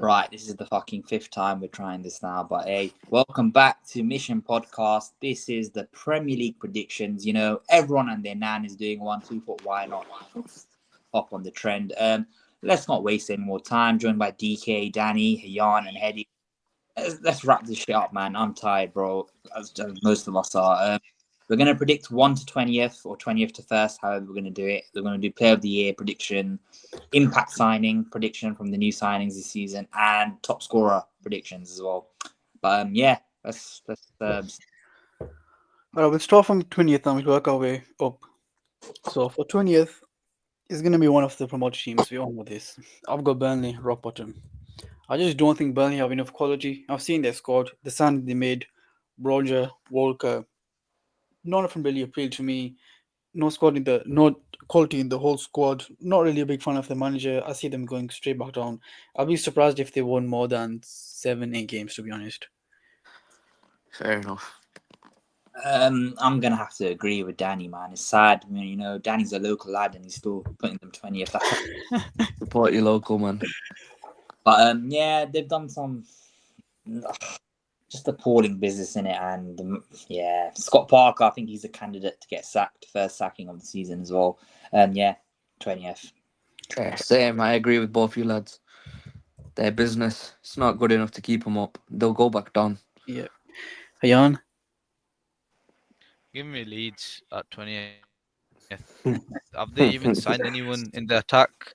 Right, this is the fucking fifth time we're trying this now. But hey, welcome back to Mission Podcast. This is the Premier League predictions. You know, everyone and their nan is doing one, so we thought, why not hop on the trend? Let's not waste any more time. Joined by DK, Danny, Hayan, and Hedy. Let's wrap this shit up, man. I'm tired, bro. As most of us are. We're going to predict 1 to 20th or 20th to 1st, however we're going to do it. We're going to do Player of the Year prediction, impact signing prediction from the new signings this season, and top scorer predictions as well. But yeah, let's We'll start from 20th and we'll work our way up. So for 20th, it's going to be one of the promoted teams. We all know this. I've got Burnley, rock bottom. I just don't think Burnley have enough quality. I've seen their squad, the signing they made, Roger, Walker. None of them really appealed to me. No quality in the whole squad. Not really a big fan of the manager. I see them going straight back down. I'll be surprised if they won more than 7, 8 games, to be honest. Fair enough. I'm gonna have to agree with Danny, man. It's sad, you know. Danny's a local lad, and he's still putting them 20th. Support your local man. But yeah, they've done some just appalling business in it, and yeah, Scott Parker, I think he's a candidate to get sacked, first sacking of the season as well. Yeah, 20th. Yeah, same. I agree with both you lads. Their business, it's not good enough to keep them up. They'll go back down. Yeah. Hayan? Give me Leeds at 20th. Have they even signed anyone in the attack?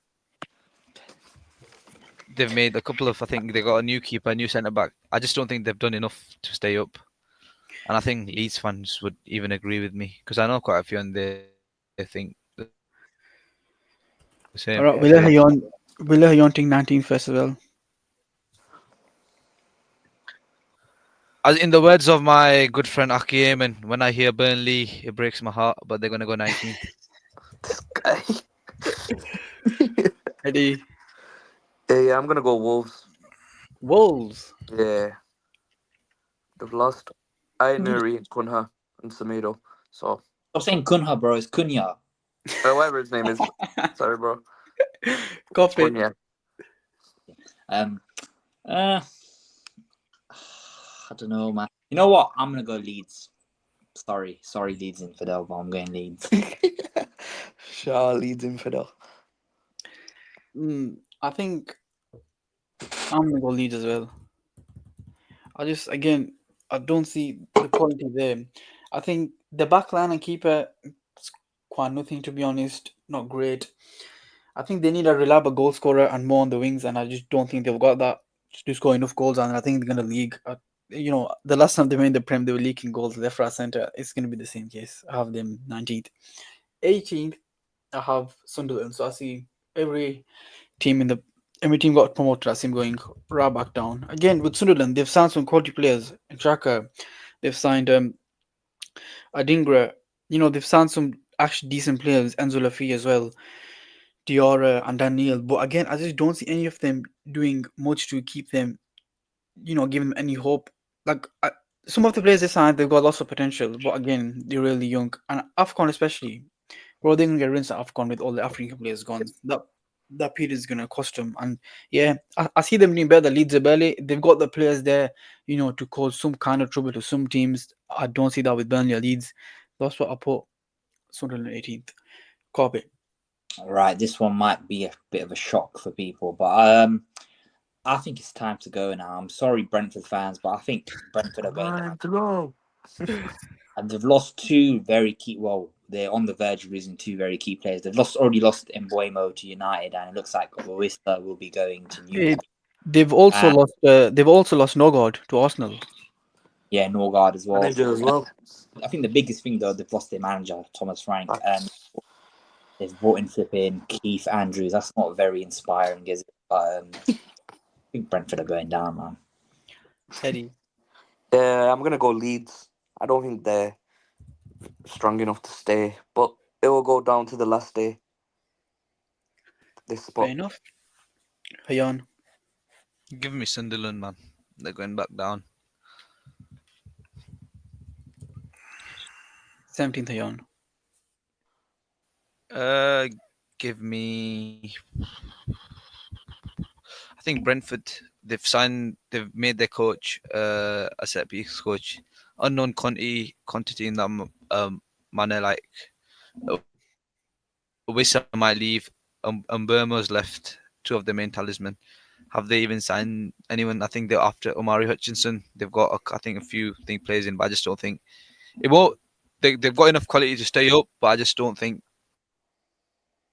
They've made a couple of, I think they got a new keeper, a new centre back. I just don't think they've done enough to stay up. And I think Leeds fans would even agree with me because I know quite a few and they think the same. All right, Yeah, we'll let Hayan think 19th first as well. As in the words of my good friend Aki Ayman, when I hear Burnley, it breaks my heart, but they're going to go 19th. This guy. Eddie? Yeah, I'm gonna go Wolves. Wolves? Yeah, they've lost Ainuri and Kunha and Samido. So Stop saying Kunha, bro. It's Kunya. whatever his name is. Sorry, bro. Copy. Kunya. I don't know, man. You know what? I'm gonna go Leeds. Sorry, Leeds infidel, but I'm going Leeds. Shaw leads infidel. I think I'm going to go Leeds as well. I don't see the quality there. I think the back line and keeper, it's quite nothing, to be honest. Not great. I think they need a reliable goal scorer and more on the wings, and I just don't think they've got that to score enough goals. And I think they're going to leak. The last time they made the Prem, they were leaking goals left, right, centre. It's going to be the same case. I have them 19th. 18th, I have Sunderland. So I see every every team got promoted. I see them going right back down. Again, with Sunderland, they've signed some quality players. Xhaka, they've signed Adingra. They've signed some actually decent players. Enzo Lafi as well. Diarra and Daniel. But again, I just don't see any of them doing much to keep them, give them any hope. Like some of the players they signed, they've got lots of potential, but again, they're really young. And Afcon especially, bro, they're gonna get rinsed at Afcon with all the African players gone. That period is gonna cost them. And yeah, I see them doing better. Leeds are barely. They've got the players there, to cause some kind of trouble to some teams. I don't see that with Burnley or Leeds. That's what I put Sunderland 18th. Copy. Right, this one might be a bit of a shock for people, but I think it's time to go now. I'm sorry, Brentford fans, but I think Brentford are going down. Time to go. And they've lost two very key. Well, they're on the verge of losing two very key players. They've already lost Mbuemo to United, and it looks like Wista will be going to Newcastle. They've also And lost. They've also lost Nogard to Arsenal. yeah, Norgard as well. Manager as well. I think the biggest thing though, they've lost their manager Thomas Frank, and they've brought in flipping Keith Andrews. That's not very inspiring, is it? But I think Brentford are going down, man. Eddie. Yeah, I'm gonna go Leeds. I don't think they're strong enough to stay, but it will go down to the last day. This Fair spot. enough. Hayan. Give me Sunderland, man. They're going back down. 17th Hayan. Give me. I think Brentford, they've made their coach a set piece coach, unknown quantity in that manner. Like Wissa might leave, Burma's left, two of the main talisman. Have they even signed anyone? I think they're after Omari Hutchinson. They've got, I think, a few players in, but I just don't think it won't. They've got enough quality to stay up, but I just don't think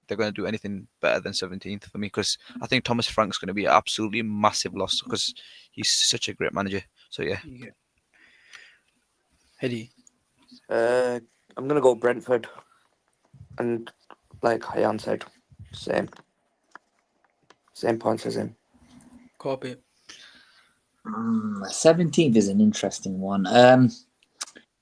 they're going to do anything better than 17th for me, because I think Thomas Frank's going to be an absolutely massive loss because he's such a great manager. So yeah, Yeah. Hedy. I'm gonna go Brentford, and like Hayan said, same points as him. Copy. 17th is an interesting one.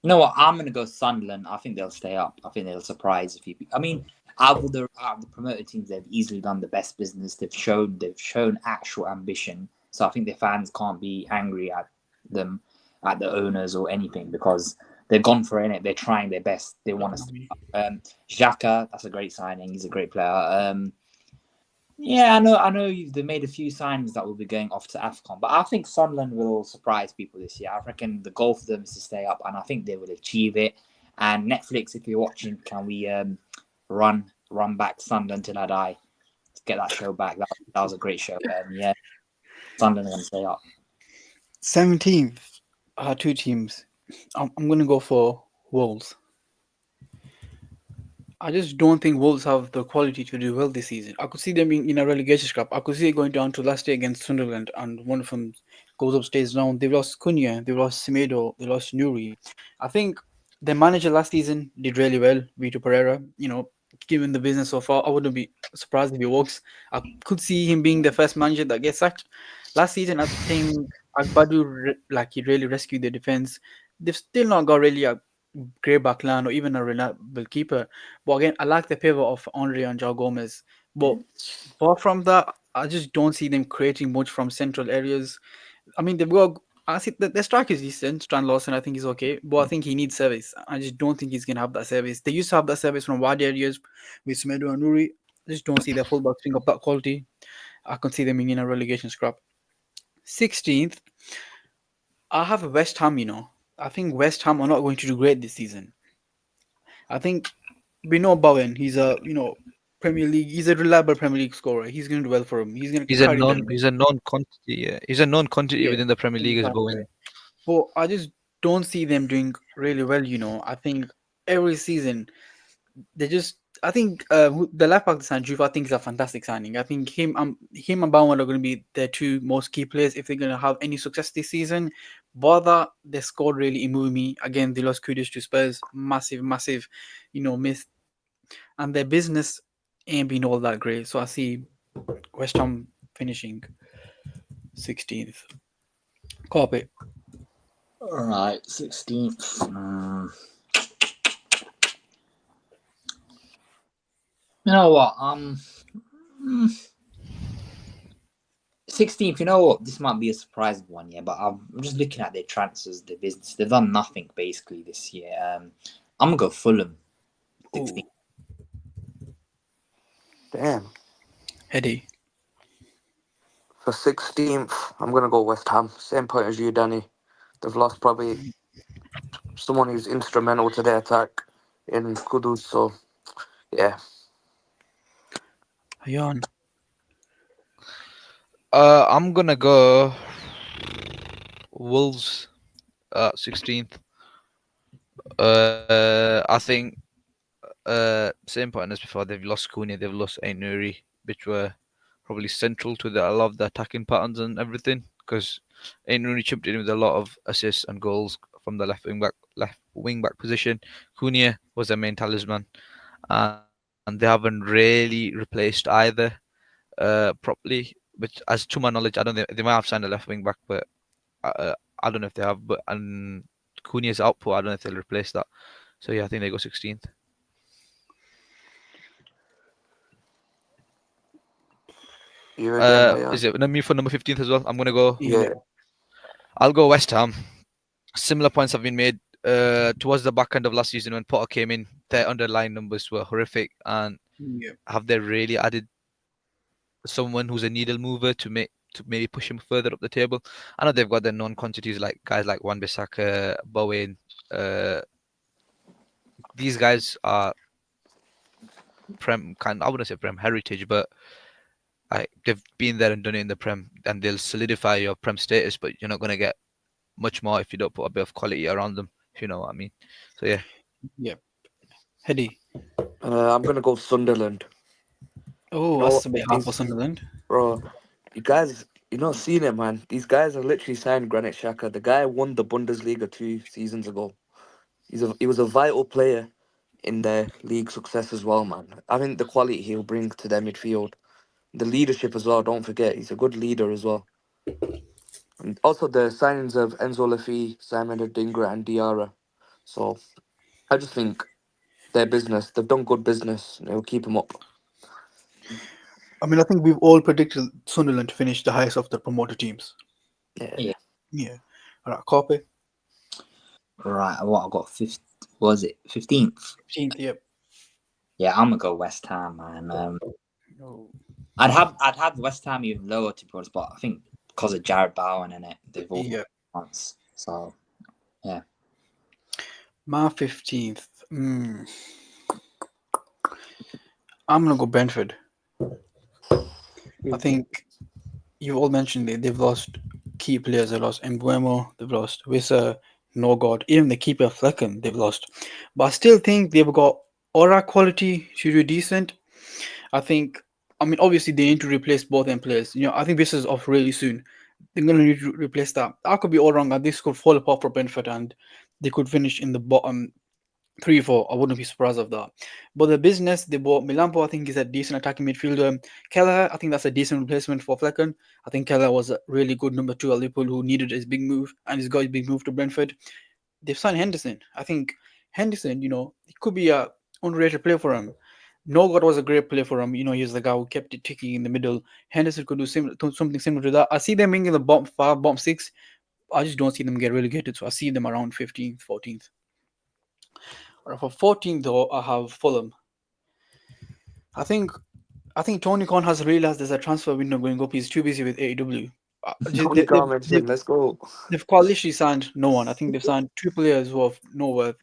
You know what? I'm going to go Sunderland. I think they'll stay up. I think they'll surprise a few people. I mean, out of the promoted teams, they've easily done the best business. They've shown actual ambition. So I think the fans can't be angry at them, at the owners or anything, because they've gone for it. They're trying their best. They want to stay up. Xhaka, that's a great signing. He's a great player. Yeah, I know they made a few signings that will be going off to AFCON, but I think Sunderland will surprise people this year. I reckon the goal for them is to stay up, and I think they will achieve it. And Netflix, if you're watching, can we run back Sunderland till I die? Let's get that show back. That was a great show. Yeah, Sunderland are going to stay up. 17th. Two teams. I'm going to go for Wolves. I just don't think Wolves have the quality to do well this season. I could see them in a relegation scrap. I could see it going down to last day against Sunderland, and one of them goes up, stays down. They've lost Cunha, they've lost Semedo, they lost Nuri. I think their manager last season did really well, Vito Pereira. Given the business so far, I wouldn't be surprised if he walks. I could see him being the first manager that gets sacked. Last season, I think Agbadu, he really rescued the defense. They've still not got really a great backline or even a reliable keeper. But again, I like the pivot of Andre and João Gomez. But apart from that, I just don't see them creating much from central areas. I mean, they've got. I see that their strike is decent. Stan Lawson, I think he's okay, but I think he needs service. I just don't think he's gonna have that service. They used to have that service from wide areas with Semedo and Nuri. I just don't see their fullbacks being of that quality. I can see them being in a relegation scrap. 16th, I have West Ham. I think West Ham are not going to do great this season. I think we know Bowen. He's a Premier League. He's a reliable Premier League scorer. He's going to do well for him. He's going to carry them. he's a known quantity. Yeah, he's a known quantity Yeah, within the Premier League as exactly. Bowen. But I just don't see them doing really well. I think every season they just. I think the left back, Sanjuv, I think is a fantastic signing. I think him and Bowen are going to be their two most key players if they're going to have any success this season. But their squad really moved me. Again, they lost Kudus to Spurs. Massive, miss. And their business ain't been all that great. So I see West Ham finishing 16th. Copy. All right, 16th. You know what? 16th. You know what? This might be a surprising one, yeah. But I'm just looking at their transfers, their business. They've done nothing basically this year. I'm gonna go Fulham. 16th. Damn. Hedy. For 16th, I'm gonna go West Ham. Same point as you, Danny. They've lost probably someone who's instrumental to their attack in Kudus. So yeah. Hayan. I'm gonna go Wolves 16th. I think same pattern as before. They've lost Cunha, they've lost Nuri, which were probably central to a lot of the attacking patterns and everything. Because Nuri chipped in with a lot of assists and goals from the left wing back position. Cunha was their main talisman, and they haven't really replaced either properly. Which, as to my knowledge, I don't think they might have signed a left wing back, but I don't know if they have. But and Cunha's output, I don't know if they'll replace that. So yeah, I think they go 16th. You again, yeah. Is it me for number 15th as well? I'm gonna go. Yeah. I'll go West Ham. Similar points have been made towards the back end of last season when Potter came in. Their underlying numbers were horrific, and have they really added someone who's a needle mover to to maybe push them further up the table. I know they've got their known quantities like guys like Wan-Bissaka, Bowen. These guys are I wouldn't say Prem heritage, but they've been there and done it in the Prem, and they'll solidify your Prem status. But you're not going to get much more if you don't put a bit of quality around them. If you know what I mean. So yeah. Yep. Hedy. I'm gonna go Sunderland. Oh, No, that's a bit hard for these Sunderland. bro, you guys, you not seen it, man. These guys are literally signed Granit Xhaka. The guy won the Bundesliga 2 seasons ago. He was a vital player in their league success as well, man. I think the quality he'll bring to their midfield, the leadership as well. Don't forget, he's a good leader as well. And also the signings of Enzo Lafi, Simon Adingra, and Diarra. So I just think their business, they've done good business. And it'll keep them up. I mean, I think we've all predicted Sunderland to finish the highest of the promoted teams. Yeah. Yeah. Yeah. All right, copy. Right, what I got? Was it 15th? 15th, yep. Yeah, I'm gonna go West Ham, man. Oh. I'd have West Ham even lower to be honest, but I think because of Jared Bowen in it, they've all Yeah. once. So yeah. My 15th. I'm going to go Brentford. I think you all mentioned they've lost key players. They lost Mbuemo, they've lost Wissa, Norgard, even the keeper Flecken, they've lost. But I still think they've got aura quality to do decent. I mean, obviously they need to replace both them players. I think this is off really soon. They're going to need to replace that. I could be all wrong, and this could fall apart for Brentford, and they could finish in the bottom 3-4. I wouldn't be surprised of that. But the business, they bought Milampo, I think is a decent attacking midfielder. Keller, I think that's a decent replacement for Flecken. I think Keller was a really good number 2 at Liverpool who needed his big move, and he's got his big move to Brentford. They've signed Henderson. I think Henderson, it could be a underrated player for him. Norgard was a great player for him. He was the guy who kept it ticking in the middle. Henderson could do something similar to that. I see them being in the bottom 5, bottom 6. I just don't see them get relegated. So I see them around 15th, 14th. For 14th, though, I have Fulham. I think Tony Khan has realized there's a transfer window going up. He's too busy with AEW. Tony Khan mentioned, let's go. They've quite signed no one. I think they've signed 2 players who have no worth.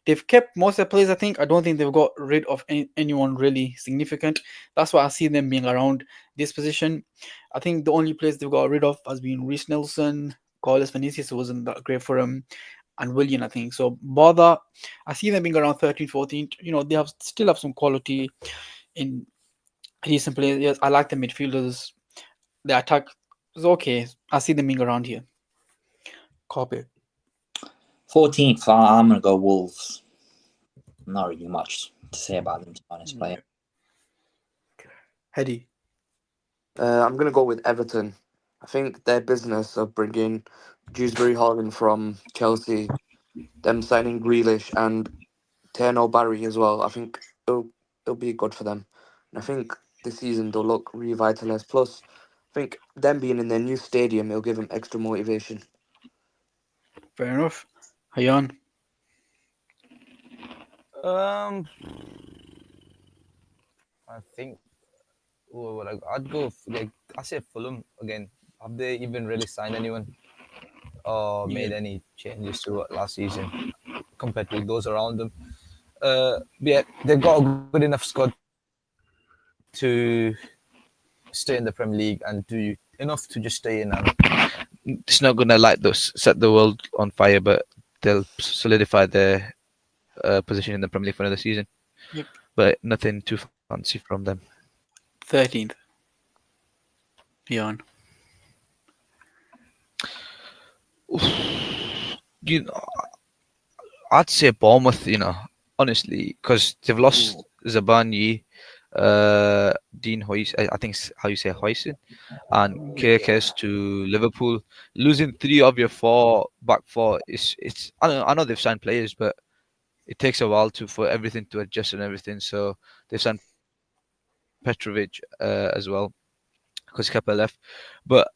They've kept most of their players. I think. I don't think they've got rid of anyone really significant. That's why I see them being around this position. I think the only players they've got rid of has been Reece Nelson, Carlos Vinicius wasn't that great for him, and William, I think. So bother, I see them being around 13th, 14th. They still have some quality in decent players. Yes, I like the midfielders. The attack is okay. I see them being around here. Copy. 14th, I'm gonna go Wolves. Not really much to say about them, to be honest, player. Hedy. I'm gonna go with Everton. I think their business of bringing Dewsbury Hall from Chelsea, them signing Grealish and Terno Barry as well. I think it'll be good for them. And I think this season they'll look revitalized. Plus, I think them being in their new stadium, it'll give them extra motivation. Fair enough. Hayan. I think I'd go I say Fulham again. Have they even really signed anyone or made any changes to last season compared to those around them? Yeah, they've got a good enough squad to stay in the Premier League and do enough to just stay in. And it's not gonna set the world on fire, but they'll solidify their position in the Premier League for another season. Yep. But nothing too fancy from them. 13th. Hayan. I'd say Bournemouth, honestly, because they've lost Zabani, Dean Hoyce, I think how you say Hoyson, and Kirkes to Liverpool. Losing 3 of your 4 back 4 it's I know they've signed players, but it takes a while for everything to adjust and everything. So they've signed Petrovic as well because Kepa left, but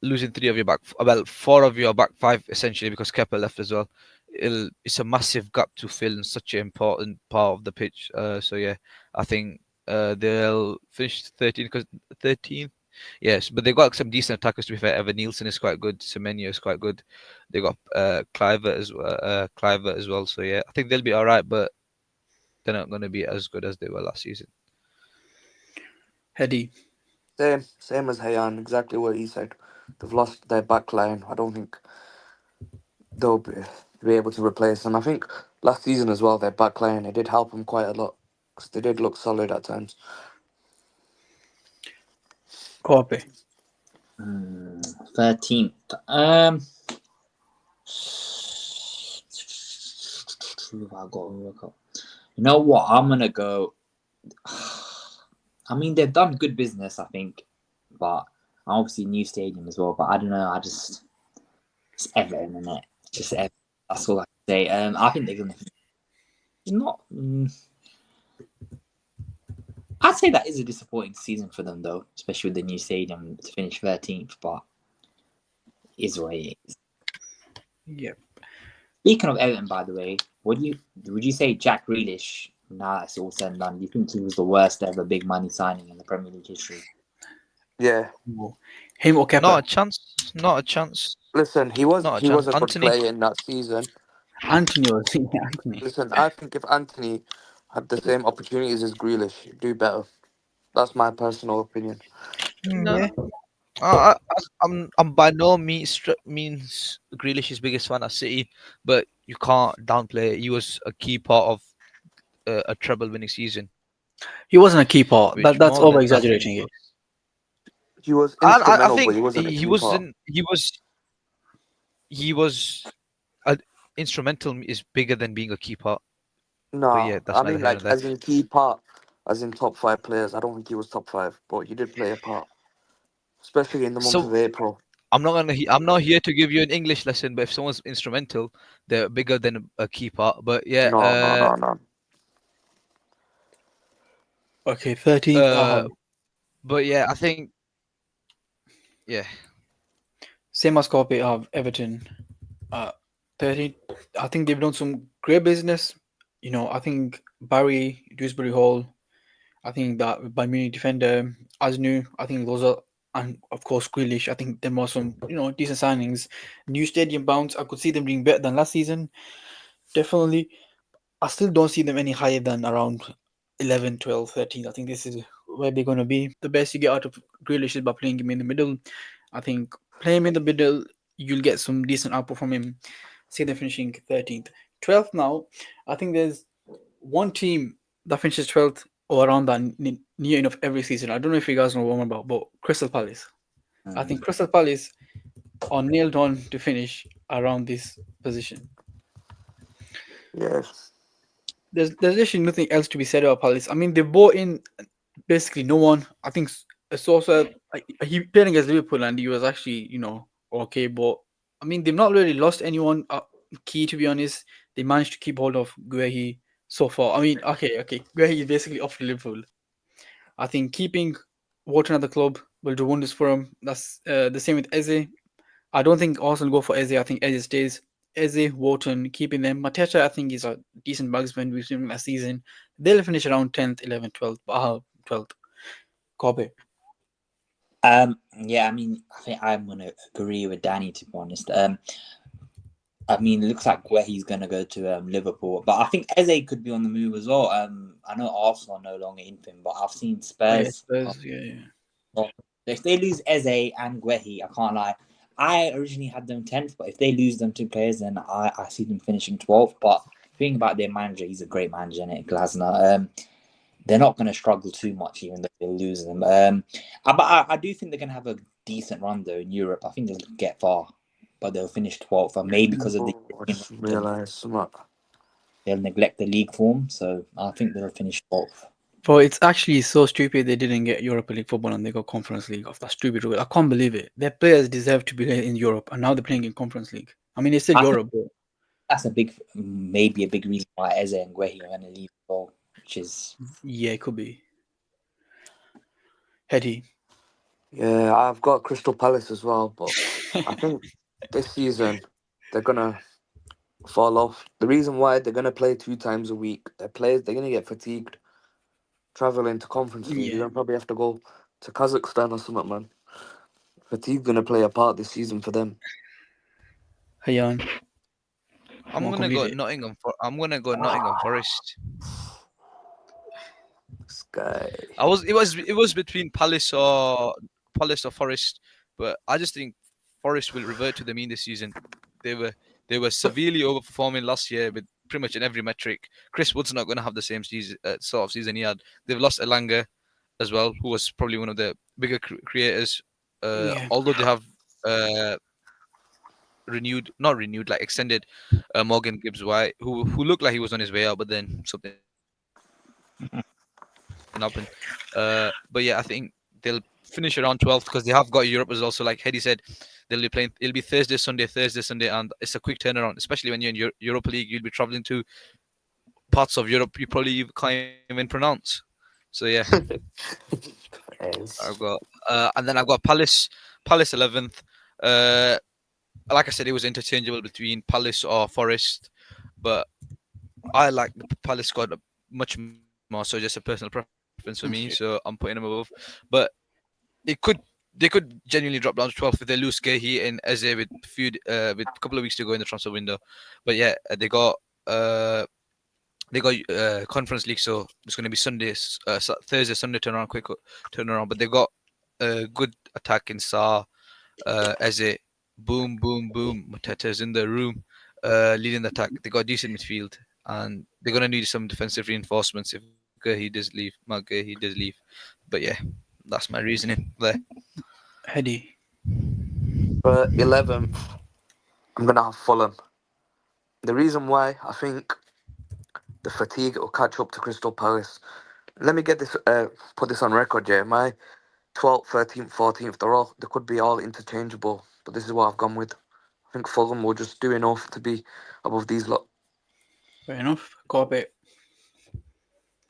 losing 3 of your back, 4 of your back 5 essentially because Kepa left as well. It's a massive gap to fill in such an important part of the pitch. So yeah, I think they'll finish 13th Yes, but they've got some decent attackers. To be fair, Evan Nielsen is quite good. Semenyo is quite good. They got Clivert as well. So yeah, I think they'll be all right, but they're not going to be as good as they were last season. Hedy. Same as Hayan, exactly what he said. They've lost their back line. I don't think they'll be able to replace them. I think last season as well, their back line, it did help them quite a lot because they did look solid at times. Corpe. 13th. Who have I got? You know what? I'm gonna go. I mean, they've done good business, I think, but obviously new stadium as well. But I don't know. It's Everton, isn't it? Just Everton. That's all I can say. I think they're gonna. Not. I'd say that is a disappointing season for them, though, especially with the new stadium to finish 13th. But it is what it is. Yep. Speaking of Everton, by the way, would you say Jack Grealish? Now that's all said and done. Do you think he was the worst ever big money signing in the Premier League history? Yeah. Him or Kepa? Not a chance. Not a chance. Listen, he was Not a he was chance. a good Anthony. player in that season. Anthony was Anthony. Listen, I think if Anthony had the same opportunities as Grealish, he'd do better. That's my personal opinion. No, Yeah. I'm by no means Grealish's biggest fan at City, but you can't downplay it. He was a key part of a treble-winning season, He wasn't a key part. which That's more over than nothing. exaggerating it. He was I instrumental, but think he wasn't a he key part. wasn't. He was instrumental is bigger than being a key part. But yeah, No, that's I neither mean here nor like there. as in key part, as in top five players. I don't think he was top five, but he did play a part, especially in the month So of April. I'm not here to give you an English lesson, but if someone's instrumental, they're bigger than a key part. But yeah, No, no, no, no. Okay, 13th. but yeah, I think yeah. Same as Corpe of Everton. 13th. I think they've done some great business. I think Barry, Dewsbury Hall. I think that by mini defender Asnu. I think those are, and of course Grealish. I think there were some decent signings. New stadium bounce. I could see them being better than last season. Definitely. I still don't see them any higher than around 11, 12, 13. I think this is where they're going to be. The best you get out of Grealish is by playing him in the middle. I think playing him in the middle, you'll get some decent output from him. See them finishing 13th. 12th now, I think there's one team that finishes 12th or around that near enough every season. I don't know if you guys know what I'm about, but Crystal Palace. I think Crystal Palace are nailed on to finish around this position. Yes. There's actually nothing else to be said about Palace. I mean, they bought in basically no one. I think Sosa, he played against Liverpool and he was actually okay, but I mean they've not really lost anyone key, to be honest. They managed to keep hold of Guehi so far. I mean, okay, Guehi is basically off to Liverpool. I think keeping Wharton at the club will do wonders for him. That's the same with Eze. I don't think Arsenal go for Eze. I think Eze stays. Eze, Wharton, keeping them. Mateta, I think, is a decent marksman. We've seen him last season. They'll finish around 10th, 11th, 12th. 12th. Kobe. Yeah, I mean, I think I'm gonna agree with Danny, to be honest. I mean, it looks like where he's gonna go to Liverpool, but I think Eze could be on the move as well. I know Arsenal are no longer in him, but I've seen Oh, yeah, Spurs. Spurs, yeah. If they lose Eze and Guehi, I can't lie. I originally had them 10th, but if they lose them two players, then I see them finishing 12th. But thinking about their manager, he's a great manager, isn't it, Glasner? They're not going to struggle too much, even though they lose them. But I do think they're going to have a decent run, though, in Europe. I think they'll get far, but they'll finish 12th. And maybe because of the Oh, I just realised something. they'll neglect the league form. So I think they'll finish 12th. But it's actually so stupid they didn't get Europa League football and they got Conference League off that stupid rule. I can't believe it. Their players deserve to be in Europe and now they're playing in Conference League. I mean, it's still I think Europe, but that's maybe a big reason why Eze and Guehi are going to leave as well, which is. yeah, it could be. Hetty. Yeah, I've got Crystal Palace as well, but I think this season they're gonna fall off. The reason why they're gonna play 2 times a week, they're gonna get fatigued. Traveling to Conference League, you're Yeah. gonna probably have to go to Kazakhstan or something, man. Fatigue gonna play a part this season for them. Hayan, I'm won't gonna complete go it. Nottingham. I'm gonna go Nottingham Forest. Sky. It was between Palace or Forest, but I just think Forest will revert to the mean this season. They were they were severely overperforming last year with pretty much in every metric. Chris Wood's not going to have the same season, sort of season he had. They've lost Elanga as well, who was probably one of the bigger creators. Yeah. Although they have not renewed, like extended Morgan Gibbs White, who looked like he was on his way out, but then something happened. But yeah, I think they'll finish around 12th because they have got Europe as well. So like Hedy said, they'll be playing. It'll be Thursday, Sunday, and it's a quick turnaround. Especially when you're in Europa League, you'll be traveling to parts of Europe you probably can't even pronounce. So yeah, I've Yes. got and then I've got Palace 11th. Like I said, it was interchangeable between Palace or Forest, but I like the Palace squad much more. So just a personal preference for me. So I'm putting them above. But it could they could genuinely drop down to 12th if they lose Gehi and Eze with a couple of weeks to go in the transfer window. But yeah, they got Conference League, so it's going to be Thursday, Sunday quick turnaround. But they got a good attack in Sa, Eze, boom, boom, boom. Mateta's in the room, leading the attack. They got a decent midfield, and they're going to need some defensive reinforcements if Mark Gehi does leave. But yeah, that's my reasoning there. Hedy. For 11th, I'm gonna have Fulham. The reason why, I think the fatigue will catch up to Crystal Palace. Let me get this, put this on record, Jay. My 12th, 13th, 14th, they could be all interchangeable, but this is what I've gone with. I think Fulham will just do enough to be above these lot. Fair enough. Copy.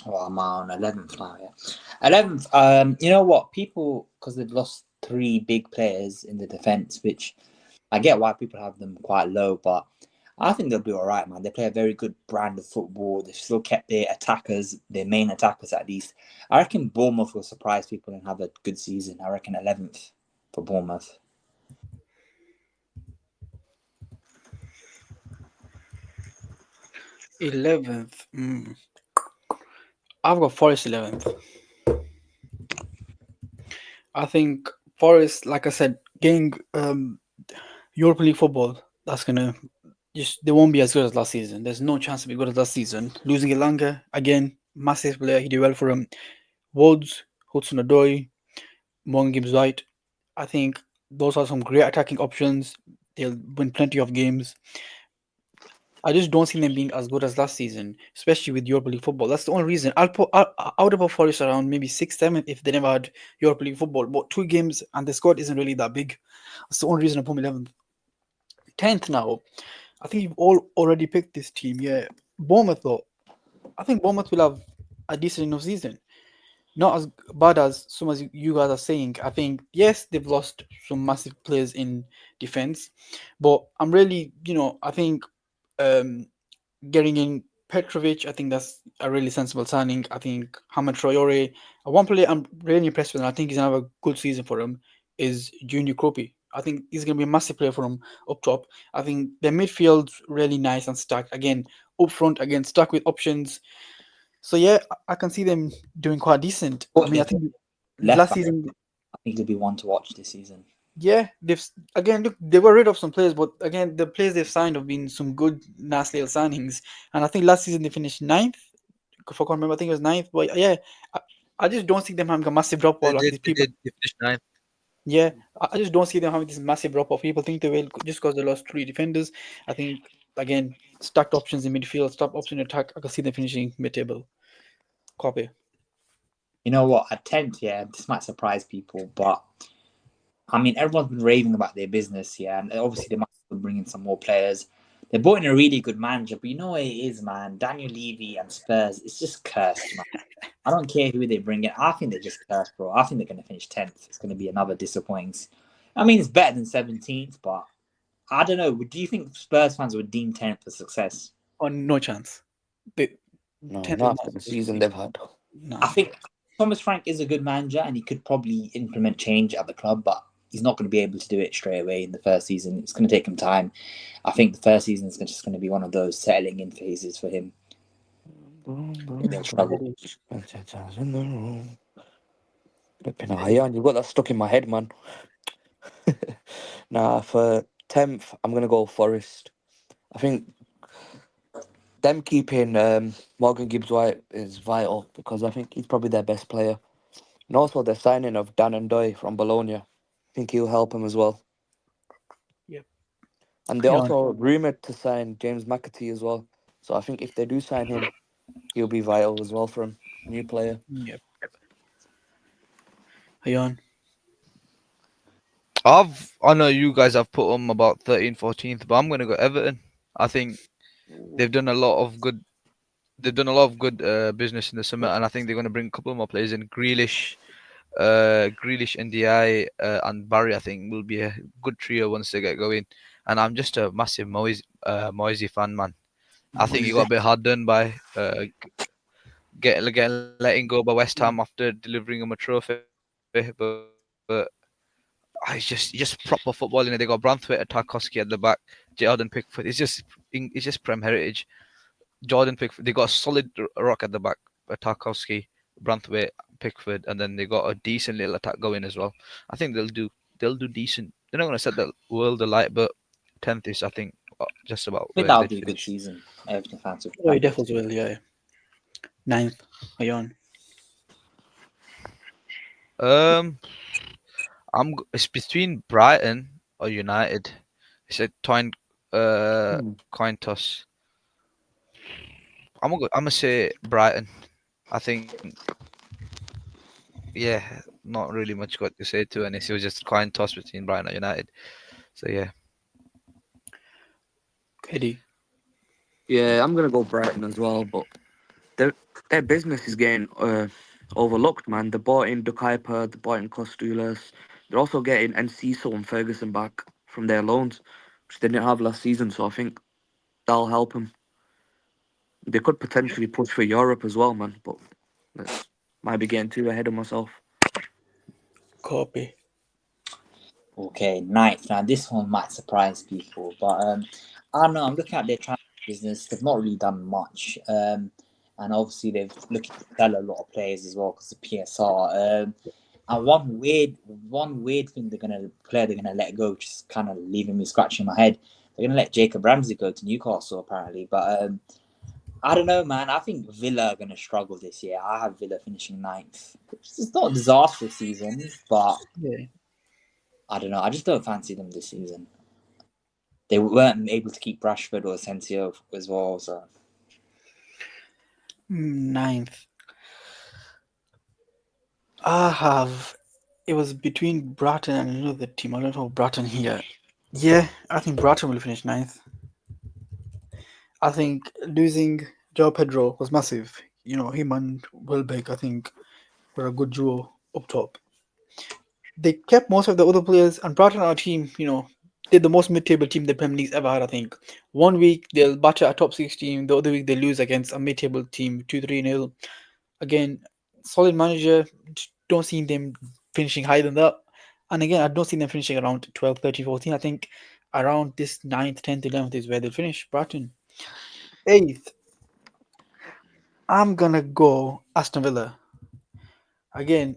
Well, I'm on 11th now, yeah. 11th, you know what? People, because they've lost three big players in the defence, which I get why people have them quite low, but I think they'll be all right, man. They play a very good brand of football. They've still kept their attackers, their main attackers at least. I reckon Bournemouth will surprise people and have a good season. I reckon 11th for Bournemouth. 11th. I've got Forest 11th. I think Forest, like I said, getting European League football, that's gonna they won't be as good as last season. There's no chance to be good as last season. Losing Elanga again, massive player. He did well for him. Woods, Hudson Odoi, Morgan Gibbs White. I think those are some great attacking options. They'll win plenty of games. I just don't see them being as good as last season, especially with Europa League football. That's the only reason. I would have put Forest around maybe 6th, 7th if they never had Europa League football. But 2 games and the squad isn't really that big. That's the only reason I put 11th. 10th now. I think you've all already picked this team. Yeah, Bournemouth though. I think Bournemouth will have a decent enough season. Not as bad as some as you guys are saying. I think yes, they've lost some massive players in defense, but I'm really, I think getting in Petrovic, I think that's a really sensible signing. I think Hamad Traore, one player I'm really impressed with, and I think he's gonna have a good season for him, is Junior Kropi. I think he's gonna be a massive player for him up top. I think their midfield's really nice and stacked. Again, up front, again, stuck with options. So yeah, I can see them doing quite decent. I mean, I think Left last back, season, I think he'll be one to watch this season. yeah, look, they were rid of some players, but again, the players they've signed have been some good, nice little signings. And I think last season they finished 9th. If I can't remember, I think it was 9th. But yeah, I just don't see them having a massive drop They off like did. these They people. did. They finished 9th. Yeah, I just don't see them having this massive drop off. People think they will just because they lost 3 defenders. I think again, stacked options in midfield, stacked option in attack. I can see them finishing mid-table. Copy. You know what? At 10th, yeah, this might surprise people, but I mean, everyone's been raving about their business, yeah, and obviously they might bring in some more players. They brought in a really good manager, but you know what it is, man? Daniel Levy and Spurs, it's just cursed, man. I don't care who they bring in. I think they're just cursed, bro. I think they're going to finish 10th. It's going to be another disappointing. I mean, it's better than 17th, but I don't know. Do you think Spurs fans would deem 10th a success? Oh, no chance. The No, 10th is not not after the supposed to season be. they've had. Nah. I think Thomas Frank is a good manager and he could probably implement change at the club, but he's not going to be able to do it straight away in the first season. It's going to take him time. I think the first season is just going to be one of those settling in phases for him. He'll struggle. Flipping iron, you got that stuck in my head, man. Nah, for 10th, I'm gonna go Forest. I think them keeping Morgan Gibbs White is vital because I think he's probably their best player. And also the signing of Dan and Doy from Bologna. I think he'll help him as well. Yep. And they Yeah. also rumoured to sign James McAtee as well. So I think if they do sign him, he'll be vital as well for him. New player. Yep. Ayan. I know you guys have put them about 13th, 14th, but I'm gonna go Everton. I think they've done a lot of good. They've done a lot of good business in the summer, and I think they're going to bring a couple more players in. Grealish, NDI, and Barry. I think will be a good trio once they get going. And I'm just a massive Moisey fan, man. I think he got a bit hard done by letting go by West Ham after delivering him a trophy, but he's just proper footballing. They got Branthwaite, Tarkowski at the back, Jordan Pickford. It's just Prem heritage. Jordan Pickford. They got a solid rock at the back. Tarkowski, Branthwaite, Pickford, and then they got a decent little attack going as well. I think they'll do decent. They're not going to set the world alight, but 10th is I think just about I think where that'll they'd be a good finish. season. Everton fans will be Oh, he happy. definitely will. Yeah. Ninth. Ayan. Um, it's between Brighton or United. It's a coin toss. I'm gonna say Brighton. I think yeah, not really much got to say to it. It was just a coin toss between Brighton and United. So yeah. Eddie. Yeah, I'm gonna go Brighton as well, but their their business is getting overlooked, man. They bought in Dukaiper, they bought in Costulas. They're also getting Enciso and Ferguson back from their loans, which they didn't have last season. So I think that'll help them. They could potentially push for Europe as well, man. But that's might be getting too ahead of myself. Copy. Okay, ninth. Now this one might surprise people, but I don't know. I'm looking at their transfer business. They've not really done much, and obviously they've looking to sell a lot of players as well because of PSR. And one weird thing they're gonna let go, which is kind of leaving me scratching my head. They're gonna let Jacob Ramsey go to Newcastle apparently, but I don't know, man. I think Villa are gonna struggle this year. I have Villa finishing ninth. It's not a disastrous season, but Yeah. I don't know. I just don't fancy them this season. They weren't able to keep Rashford or Asensio as well. So Ninth. I have. It was between Bratton and another team. I don't know Bratton here. Yeah, I think Bratton will finish ninth. I think losing Joe Pedro was massive. Him and Welbeck, I think, were a good duo up top. They kept most of the other players, and Bratton, our team, they're the most mid-table team the Premier League's ever had. I think 1 week they'll batter a top six team, the other week they lose against a mid-table team 2-3-0. Again, solid manager. Don't see them finishing higher than that. And again, I don't see them finishing around 12, 13, 14. I think around this ninth, 10th, 11th is where they'll finish. Bratton. Eighth, I'm gonna go Aston Villa. Again,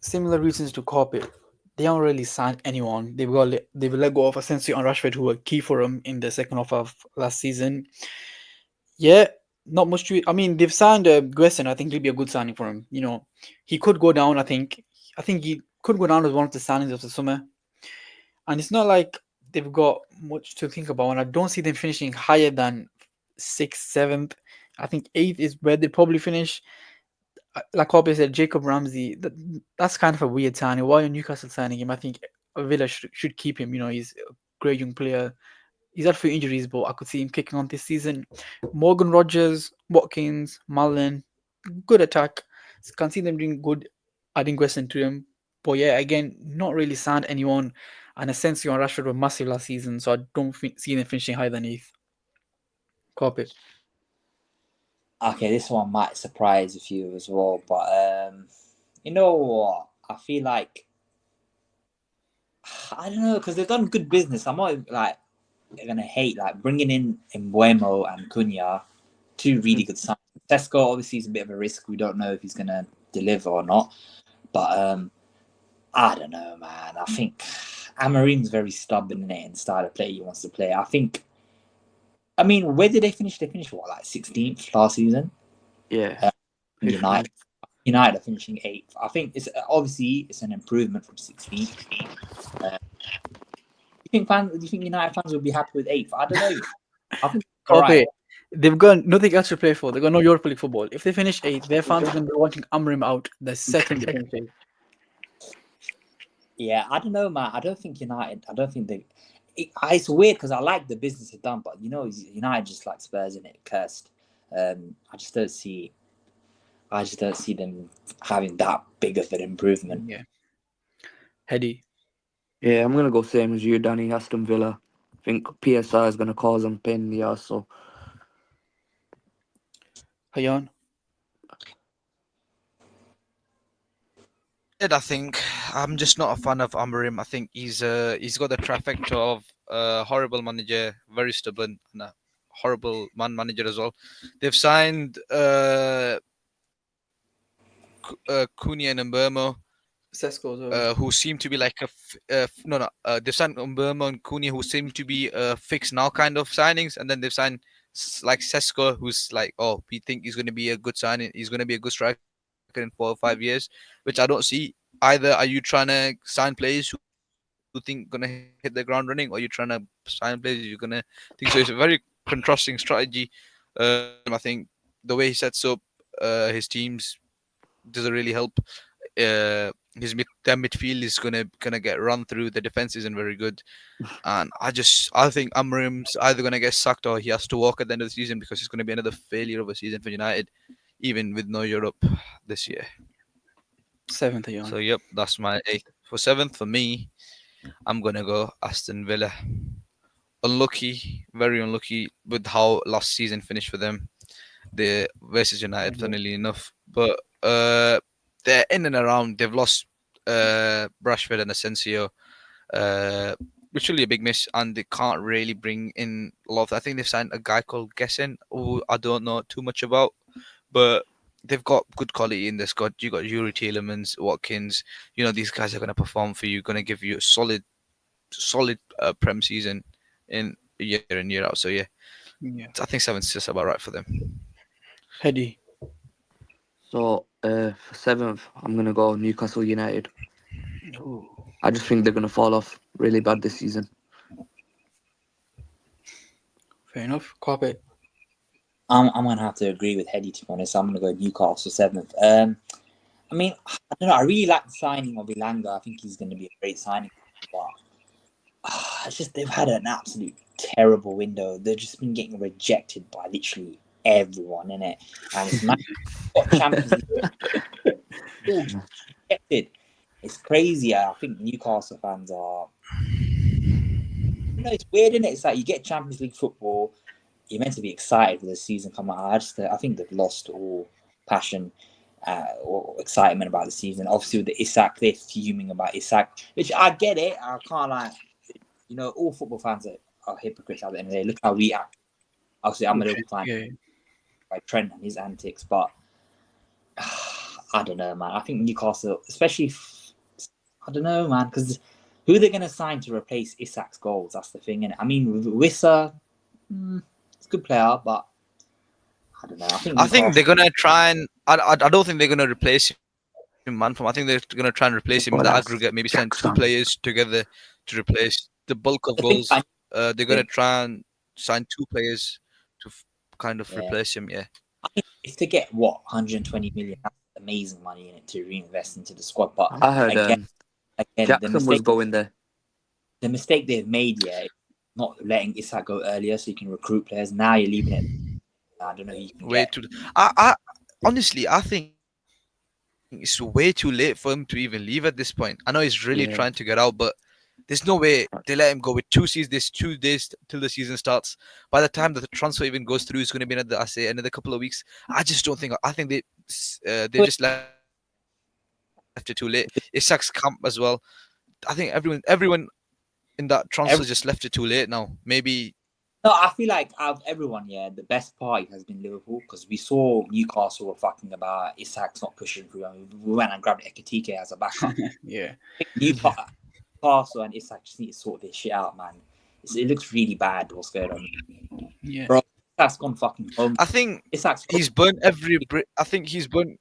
similar reasons to Coppet. They haven't really signed anyone. They've let go of Asensio and Rashford, who were key for them in the second half of last season. Yeah, not much to. I mean, they've signed Grayson. I think he'll be a good signing for him. He could go down. I think he could go down as one of the signings of the summer. And it's not like they've got much to think about. And I don't see them finishing higher than sixth, seventh. I think eighth is where they probably finish. Like Obi said, Jacob Ramsey. That's kind of a weird signing. Why are Newcastle signing him? I think Villa should keep him. He's a great young player. He's had a few injuries, but I could see him kicking on this season. Morgan Rogers, Watkins, Malin, good attack. Can see them doing good, adding Weston to him. But yeah, again, not really signed anyone. And Asensio and Rashford were massive last season, so I don't see them finishing higher than eighth. Copy. Okay, this one might surprise a few as well, but you know what? I feel like I don't know because they've done good business. I'm not like gonna hate like bringing in Embuemo and Cunha, two really good signs. Tesco obviously is a bit of a risk. We don't know if he's gonna deliver or not, but I don't know, man. I think Amarim's very stubborn in it and the style of play he wants to play. I think. I mean, where did they finish? They finished what, like 16th last season? Yeah. United. United are finishing 8th. I think it's obviously it's an improvement from 16th. Do you think United fans will be happy with 8th? I don't know. I think all right. They've got nothing else to play for. They've got no Europa League football. If they finish 8th, their fans are going to be watching Amrim out the second they finish 8th. Yeah, I don't know, man. I don't think United. I don't think they. It's weird because I like the business they've done, but you know, United just like Spurs in it, cursed. I just don't see. I just don't see them having that big of an improvement. Yeah. Heady. Yeah, I'm gonna go same as you, Danny. Aston Villa. I think PSI is gonna cause them pain in the ass. So Hayan. I think I'm just not a fan of Amarim. I think he's got the trifecta of horrible manager, very stubborn, and a horrible manager as well. They've signed Cunha and Mbermo, who seem to be like they've signed Mbermo and Cunha, who seem to be fixed now kind of signings, and then they've signed like Sesko, who's like, oh, we think he's going to be a good signing. He's going to be a good striker in 4 or 5 years, which I don't see. Either are you trying to sign players who think gonna hit the ground running, or you're trying to sign players you're gonna think so. It's a very contrasting strategy. I think the way he sets up his teams doesn't really help. Their midfield is gonna get run through. The defense isn't very good, and I think Amrim's either gonna get sacked or he has to walk at the end of the season because it's gonna be another failure of a season for United, even with no Europe this year. 7th, Hayan. So yep, that's my 8th. For 7th for me, I'm gonna go Aston Villa. Unlucky, very unlucky with how last season finished for them. The versus United, funnily enough, but they're in and around. They've lost Rashford and Asensio, which really a big miss, and they can't really bring in a lot. I think they've signed a guy called Gessen, who I don't know too much about, but they've got good quality in the squad. You got Yuri Tielemans, Watkins. You know these guys are going to perform for you, going to give you a solid Prem season in year in year out. So yeah, I think 7's just about right for them. Heady. So for 7th, I'm gonna go Newcastle United. Ooh. I just think they're gonna fall off really bad this season. Fair enough. Carpet. I'm gonna have to agree with Heady, to be honest. I'm gonna go Newcastle 7th. I mean, I don't know. I really like the signing of Ilanga. I think he's going to be a great signing, but it's just they've had an absolute terrible window. They've just been getting rejected by literally everyone in it, and it's got Champions League rejected. It's crazy. I think Newcastle fans are. You know, it's weird, isn't it? It's like you get Champions League football. You're meant to be excited for the season coming out. I think they've lost all passion or excitement about the season. Obviously, with the Isak, they're fuming about Isak, which I get it. I can't like, you know, all football fans are hypocrites at the end of the day. Look how we act. Obviously, I'm a Liverpool fan by Trent and his antics, but I don't know, man. I think Newcastle, especially, I don't know, man, because who are they going to sign to replace Isak's goals? That's the thing, innit? I mean, Wissa, it's a good player, but I don't know. I think they're gonna try and I don't think they're gonna replace him, man. I think they're gonna try and replace him with the aggregate. Maybe send 2 players together to replace the bulk of goals. They're gonna try and sign 2 players to kind of replace him. Yeah. I mean, if they get 120 million, that's amazing money in it to reinvest into the squad. But I heard again, Jackson was going there. The mistake they've made, not letting Isak go earlier so you can recruit players. Now you're leaving it. I don't know. I honestly, I think it's way too late for him to even leave at this point. I know he's really trying to get out, but There's no way they let him go with 2 seasons. There's 2 days till the season starts. By the time that the transfer even goes through, it's going to be another couple of weeks. I just don't think. I think they just left it too late. Isak's camp as well. I think everyone in that transfer just left it too late now. Maybe No, I feel like out of everyone, yeah, the best party has been Liverpool because we saw Newcastle were fucking about Isak's not pushing through. I mean, we went and grabbed Ekitike as a backup. Yeah. Newcastle and Isak just need to sort this shit out, man. It looks really bad what's going on. Yeah. Bro, Isak's gone fucking home. I think Isak's he's burnt every. I think he's burnt.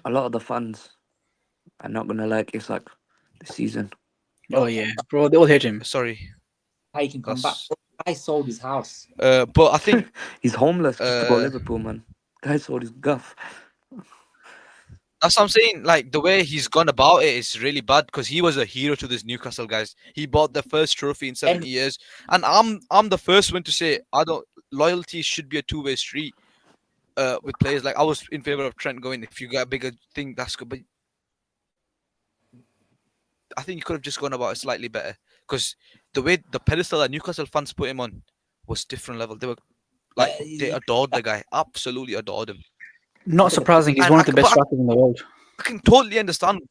A lot of the fans are not gonna like Isak this season. Oh yeah, bro, they all hate him. Sorry, how he can come back. I sold his house. but I think He's homeless just to go Liverpool, man. Guy sold his guff. that's what I'm saying. Like the way he's gone about it is really bad because he was a hero to this Newcastle guys. He bought the first trophy in 70 years, and I'm the first one to say loyalty should be a two-way street. With players like I was in favor of Trent going. If you got a bigger thing, that's good. But I think you could have just gone about it slightly better because the way the pedestal that Newcastle fans put him on was different level. They were like they adored the guy, absolutely adored him. Not surprising, he's And one of the best strikers in the world. I can totally understand.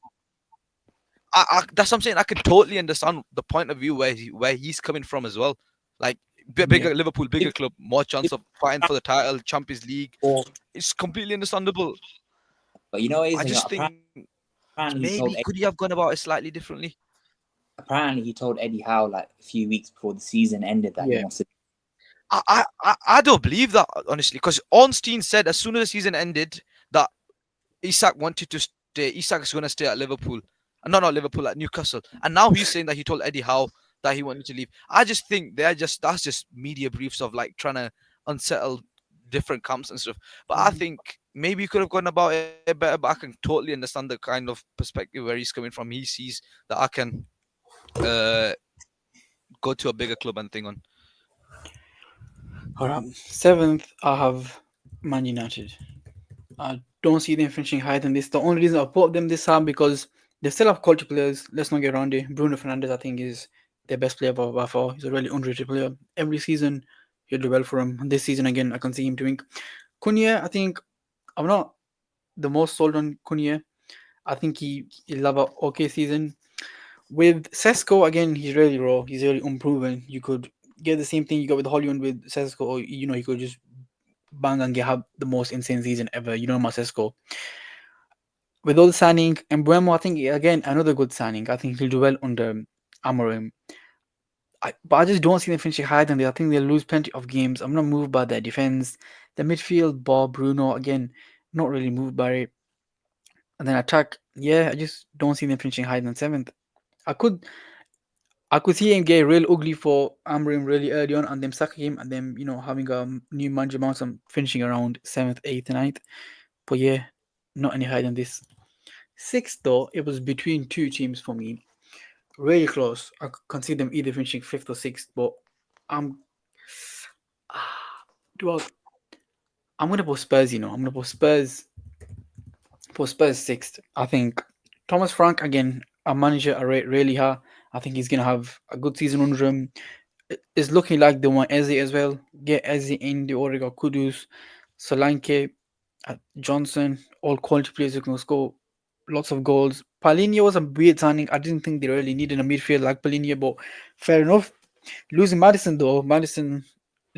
That's what I'm saying. I can totally understand the point of view where he's coming from as well. Like bigger Liverpool, bigger club, more chance of fighting for the title, Champions League. It's completely understandable. But you know, I just think maybe could he have gone about it slightly differently? Apparently, he told Eddie Howe like a few weeks before the season ended that he wants to. I don't believe that honestly, because Ornstein said as soon as the season ended that Isak wanted to stay. Isak is going to stay at Liverpool, and not Liverpool, at Newcastle. And now he's saying that he told Eddie Howe that he wanted to leave. I just think that's just media briefs of like trying to unsettle different camps and stuff. But I think maybe he could have gone about it better. But I can totally understand the kind of perspective where he's coming from. He sees that I can go to a bigger club and thing on. All right, 7th, I have Man United. I don't see them finishing higher than this. The only reason I put them this high because they still have quality players. Let's not get around it. Bruno Fernandes, I think, is their best player by far. He's a really underrated player. Every season, he'll do well for him. And this season, again, I can see him doing. Cunha, I think, I'm not the most sold on Cunha. I think he'll have an okay season. With Sesko, again, he's really raw. He's really unproven. You could get the same thing you got with Hollywood with Sesko, or he could just bang and have the most insane season ever. You know, Sesko. With all the signing, and Buemo, I think again another good signing. I think he'll do well under Amorim. But I just don't see them finishing higher than they. I think they'll lose plenty of games. I'm not moved by their defense. The midfield, Bob, Bruno, again, not really moved by it. And then attack, I just don't see them finishing higher than 7th. I could see him get real ugly for Amorim really early on and then sack him and then, having a new manager bounce and finishing around 7th, 8th, 9th. But not any higher than this. 6th, though, it was between two teams for me. Really close. I could consider them either finishing 5th or 6th, but I'm going to put Spurs, I'm going to put Spurs 6th. I think Thomas Frank, again, a manager I rate really high. I think he's going to have a good season under him. It's looking like they want Eze as well. Get Eze in the order of Kudus, Solanke, Johnson, all quality players who can score lots of goals. Paulinho was a weird signing. I didn't think they really needed a midfield like Paulinho, but fair enough. Losing Madison, though, Madison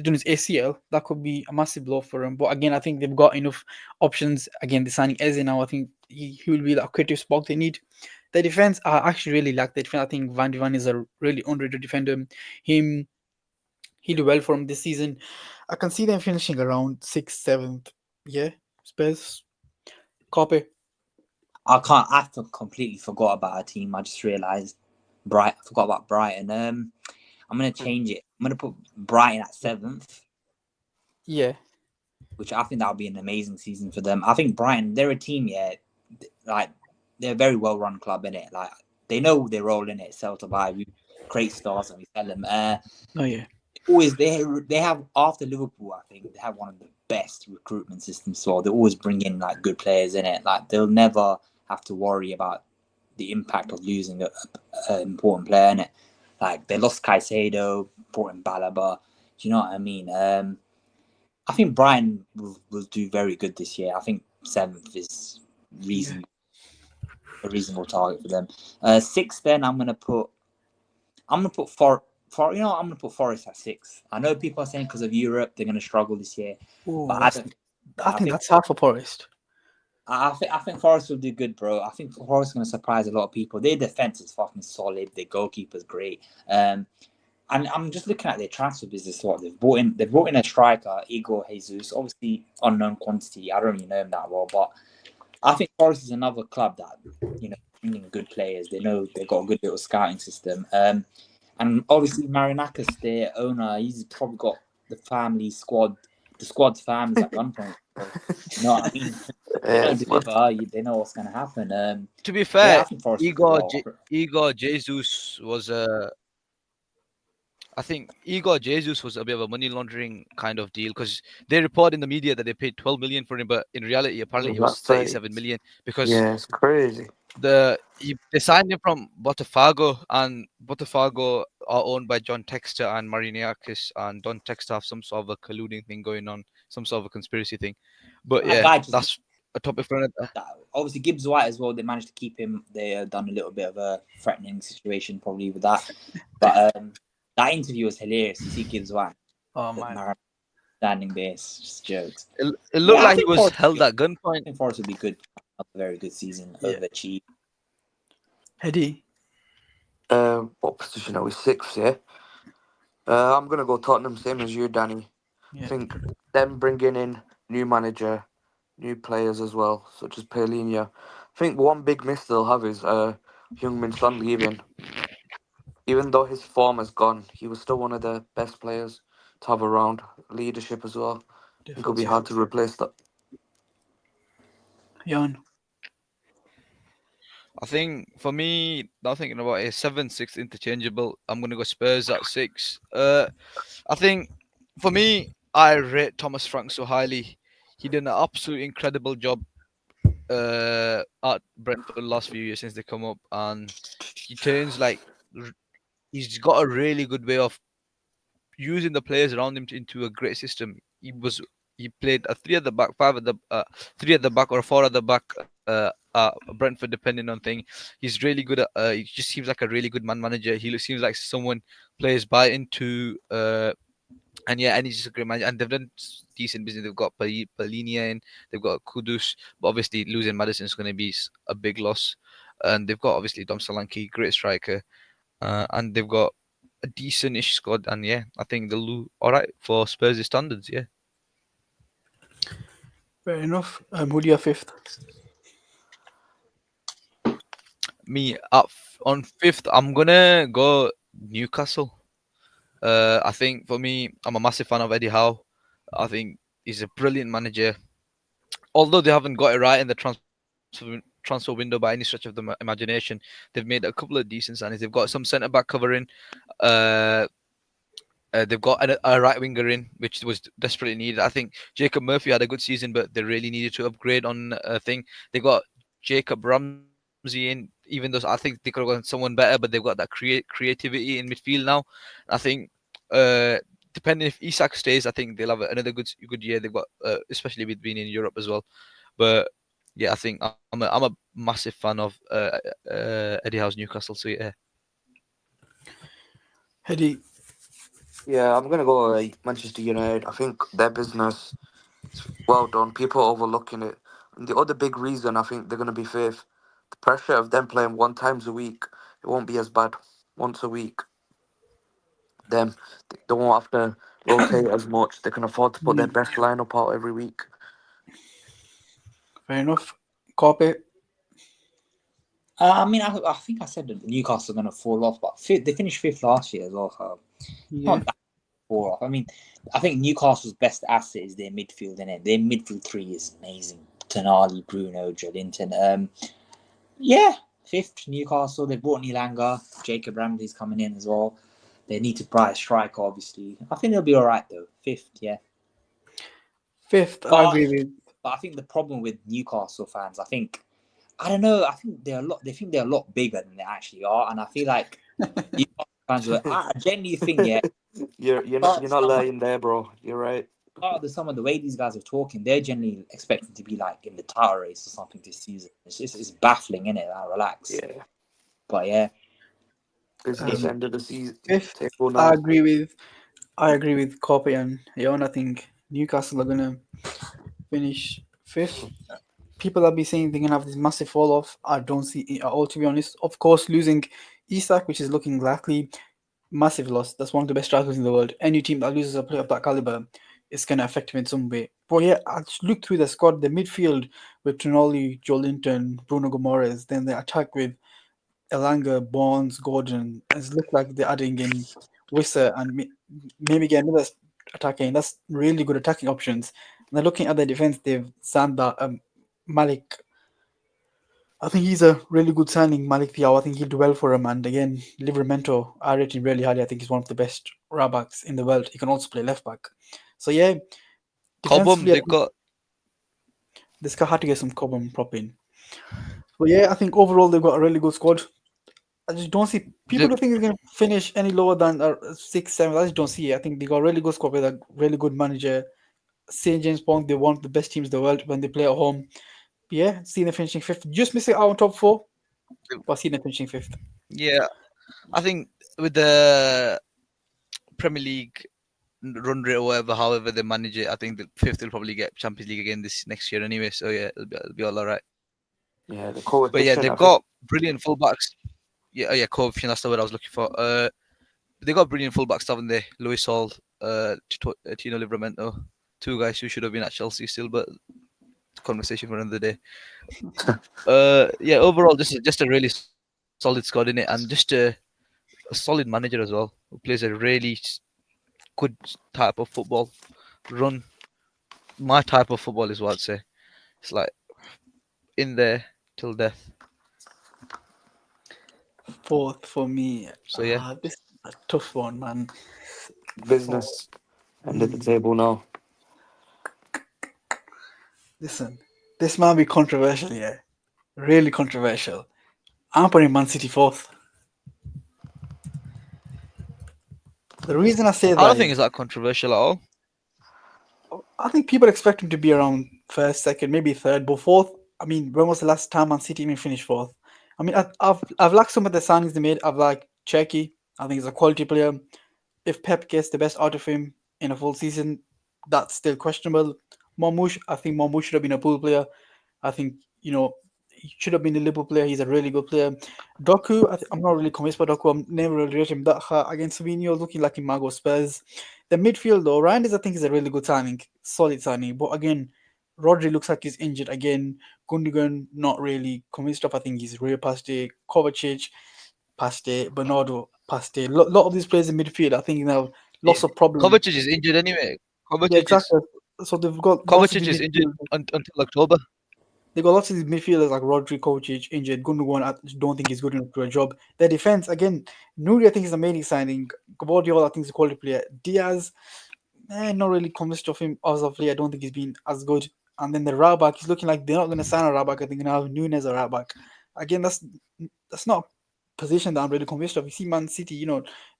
doing his ACL, that could be a massive blow for him. But again, I think they've got enough options. Again, the signing Eze now, I think he will be that creative spark they need. The defense, I actually really like the defense. I think Van de Ven is a really underrated defender. He'll do well for him this season. I can see them finishing around 6th, 7th. Yeah, Spurs. Copy. I completely forgot about a team. I just realised I forgot about Brighton. I'm gonna change it. I'm gonna put Brighton at 7th. Yeah. Which I think that'll be an amazing season for them. I think Brighton, they're a team, like they're a very well run club in it. Like they know their role in it. Sell to buy. We create stars and we sell them. They have after Liverpool, I think they have one of the best recruitment systems. So they always bring in like good players in it. Like they'll never have to worry about the impact of losing an important player in it. Like they lost Caicedo, brought in Balaba. Do you know what I mean? I think Brighton will do very good this year. I think 7th is a reasonable target for them. 6th, then I'm gonna put I'm gonna put Forest at 6th. I know people are saying because of Europe they're gonna struggle this year, Ooh, but I think that's hard for Forest. I think Forest will do good, bro. I think Forest is going to surprise a lot of people. Their defense is fucking solid. Their goalkeeper's great. And I'm just looking at their transfer business. What they've brought in a striker, Igor Jesus. Obviously unknown quantity. I don't really know him that well, but I think Forest is another club that bringing good players. They know they've got a good little scouting system. And obviously Marinakis, their owner, he's probably got the squad's family's at gunpoint. So, you know what I mean? They don't deliver. They know what's going to happen. To be fair, I think Forest will do well. Igor Jesus was I think Igor Jesus was a bit of a money laundering kind of deal because they report in the media that they paid 12 million for him, but in reality, apparently it was 37 million because it's crazy. they signed him from Botafogo, and Botafogo are owned by John Textor and Mariniakis, and Don Textor have some sort of a colluding thing going on, some sort of a conspiracy thing. But yeah, that's a topic for another. Obviously, Gibbs White as well. They managed to keep him. They done a little bit of a threatening situation probably with that, but that interview was hilarious. You see Gibbs White, standing there, just jokes. It looked like he was held at gunpoint. I think Forest will be good. A very good season. Overachieved. Eddie. What position are we? 6th, yeah. I'm gonna go Tottenham, same as you, Danny. I think them bringing in new manager, new players as well, such as Paulinho. I think one big miss they'll have is Heung-min Son leaving. Even though his form has gone, he was still one of the best players to have around. Leadership as well. I think it'll be hard to replace that. Jan. I think for me, now thinking about it, 7, 6 interchangeable. I'm gonna go Spurs at 6. I think for me, I rate Thomas Frank so highly. He did an absolutely incredible job at Brentford the last few years since they come up, and he turns he's got a really good way of using the players around him into a great system. He played a 3 at the back, 5 at the 3 at the back, or 4 at the back. Brentford, depending on thing, he's really good at. He just seems like a really good manager. He seems like someone players buy into. And he's just a great manager. And they've done decent business. They've got Paulinho in, they've got Kudus, but obviously losing Madison is going to be a big loss. And they've got obviously Dom Solanke, great striker, and they've got a decent-ish squad. And I think they'll do all right for Spurs' standards. Yeah. Fair enough. Who do you have 5th? Me on 5th, I'm gonna go Newcastle. I think for me, I'm a massive fan of Eddie Howe. I think he's a brilliant manager. Although they haven't got it right in the transfer window by any stretch of the imagination, they've made a couple of decent signings. They've got some centre back covering. They've got a right winger in, which was desperately needed. I think Jacob Murphy had a good season, but they really needed to upgrade on a thing. They got Jacob Ramsey in, even though I think they could have gotten someone better, but they've got that creativity in midfield now. I think depending if Isak stays, I think they'll have another good year. They've got especially with being in Europe as well. But I think I'm a massive fan of Eddie Howe's Newcastle. So Eddie. Yeah, I'm gonna go Manchester United. I think their business is well done. People are overlooking it. And the other big reason I think they're gonna be 5th, the pressure of them playing 1 times a week, it won't be as bad once a week. They won't have to rotate as much. They can afford to put their best lineup out every week. Fair enough. Copy. I mean, I think I said that Newcastle are going to fall off, but they finished 5th last year as well. So not that fall off. I mean, I think Newcastle's best asset is their midfield, innit? Their midfield 3 is amazing. Tonali, Bruno, Joelinton. 5th Newcastle. They brought Nilanga. Jacob Ramsey's coming in as well. They need to buy a striker, obviously. I think they'll be all right though. 5th, yeah. 5th, I agree with. But I think the problem with Newcastle fans, I think I don't know. I think they're a lot. They think they're a lot bigger than they actually are, and I feel like you fans were. I genuinely think, yeah. You're not lying there, bro. You're right. Part of some of the way these guys are talking, they're generally expecting to be like in the title race or something this season. It's baffling, isn't it? Like, relax. Yeah. But yeah, Business if Um, end of the season fifth, table I now. agree with Kope and Yon. I think Newcastle are gonna finish fifth. People that be saying they're gonna have this massive fall off. I don't see it at all, to be honest. Of course, losing Isak, which is looking likely, massive loss. That's one of the best strikers in the world. Any team that loses a player of that caliber is gonna affect him in some way. But yeah, I just look through the squad, the midfield with Tonali, Joe Linton, Bruno Gomes, then the attack with Elanga, Bonds, Gordon. It's looked like they're adding in Wissa and maybe get another attacking. That's really good attacking options. And then looking at the defense, they've signed that Malik. I think he's a really good signing, Malik Thiaw. I think he'll do well for him. And again, Livramento, I rate him really highly. I think he's one of the best right backs in the world. He can also play left back. So yeah, Cobham, defensively, I they've think got this guy had to get some Cobham prop in. But yeah, I think overall they've got a really good squad. I just don't see people the, don't think he's gonna finish any lower than 6, 7. I just don't see it. I think they got a really good squad with a really good manager. St. James Park, they're one of the best teams in the world when they play at home. But yeah, see them finishing fifth. Just missing out on top four, but see them finishing fifth. yeah. I think with the Premier League run rate or whatever, however they manage it, I think the fifth will probably get Champions League again this next year anyway. So yeah, it'll be all alright. Yeah, the But yeah, coefficient, they've I think. got brilliant fullbacks. Yeah, coefficient. That's the word I was looking for. They got brilliant fullbacks, haven't they? Luis Hall, Tino Livramento, two guys who should have been at Chelsea still, but conversation for another day. Yeah, overall, this is just a really solid squad in it, and just a solid manager as well, who plays a really good type of football. Run my type of football is what I'd say. It's like in there till death. Fourth for me. So yeah, This is a tough one, man. Fourth. Business end of the table now. Listen, this might be controversial, yeah. Really controversial. I'm putting Man City fourth. The reason I say I don't that think is it's that controversial at all. I think people expect him to be around first, second, maybe third, but fourth. I mean, when was the last time Man City even finished fourth? I mean, I've liked some of the signings they made. I've liked Cherky. I think he's a quality player. If Pep gets the best out of him in a full season, that's still questionable. Marmoush, I think Marmoush should have been a pool player. I think he should have been a Liverpool player. He's a really good player. Doku, I'm not really convinced by Doku. I'm never really rated him that high against Savinho, looking like he might go Spurs. The midfield though, Ryan I think is a really good signing, solid signing. But again, Rodri looks like he's injured again. Gundogan not really convinced of. I think he's real past it. Kovacic past it. Bernardo past it. Lot of these players in midfield, I think now Yeah, lots of problems. Kovacic is injured anyway. Yeah, exactly. So they've got lots of Kovacic these is injured midfield. until October. They got lots of these midfielders like Rodri, Kovacic injured. Gundogan, I don't think he's good enough to do a job. Their defense again, Nuri I think is a amazing signing. Guardiola I think is a quality player. Diaz, not really convinced of him as of late. I don't think he's been as good. And then the right back, he's looking like they're not going to sign a right back. I think they're going to have Nunes a right back. Again, that's not a position that I'm really convinced of. You see, Man City,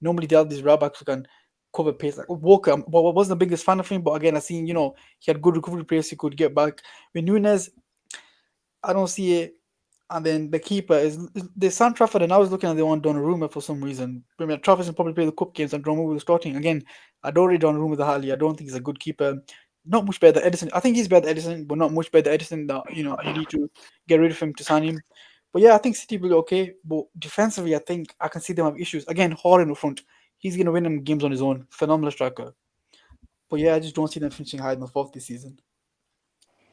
normally they have these right backs who can cover pace. Like Walker, I wasn't the biggest fan of him, but again, I seen he had good recovery pace. He could get back. With Nunes, I don't see it. And then the keeper is the San Trafford, and I was looking at the one Donnarumma for some reason. I mean, Trafford probably play the cup games, and Donnarumma was starting again. I don't rate Donnarumma the highly. I don't think he's a good keeper. Not much better than Edison. I think he's better than Edison, but not much better than Edison. That you need to get rid of him to sign him. But yeah, I think City will be okay. But defensively, I think I can see them have issues. Again, Hall in the front. He's gonna win them games on his own. Phenomenal striker. But yeah, I just don't see them finishing high in the fourth this season.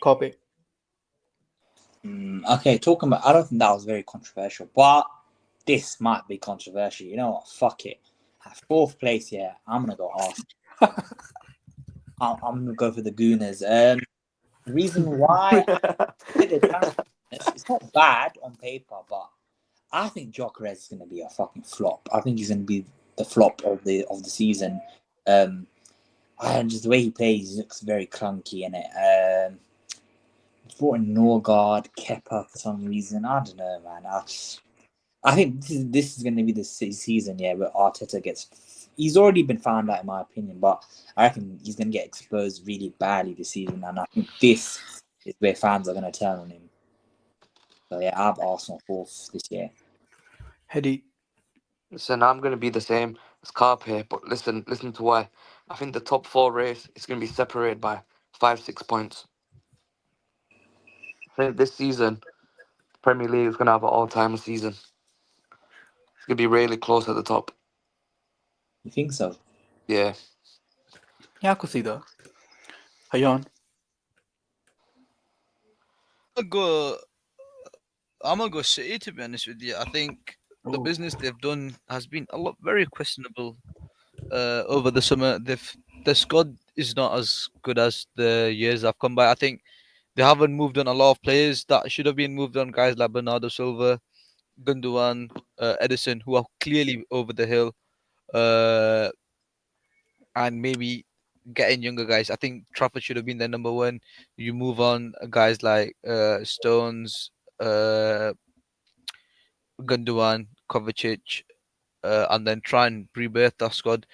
Copy. Okay, talking about, I don't think that was very controversial, but this might be controversial. You know what? Fuck it. At fourth place, yeah, I'm gonna go Arsenal. I'm gonna go for the Gooners. The reason why it's not bad on paper, but I think Gyökeres is gonna be a fucking flop. I think he's gonna be the flop of the season. And just the way he plays, he looks very clunky in it. brought in Norgard, Kepa for some reason. I don't know, man. I think this is going to be the season, yeah, where Arteta gets. He's already been found out, in my opinion, but I reckon he's going to get exposed really badly this season, and I think this is where fans are going to turn on him. So yeah, I have Arsenal fourth this year. Heady. Listen, I'm going to be the same as Carp here, but listen to why. I think the top four race is going to be separated by 5-6 points. I think this season, Premier League is going to have an all-time season. It's going to be really close at the top. You think so? Yeah. Yeah, I could see that. Hayan. go. I'm gonna go City, to be honest with you. I think the Oh, business they've done has been a lot very questionable over the summer. The squad is not as good as the years have come by. I think they haven't moved on a lot of players that should have been moved on. Guys like Bernardo Silva, Gundogan, Edison, who are clearly over the hill, uh, and maybe getting younger guys. I think Trafford should have been their number one. You move on guys like Stones, uh, Gundogan, Kovacic, and then try and rebirth that squad.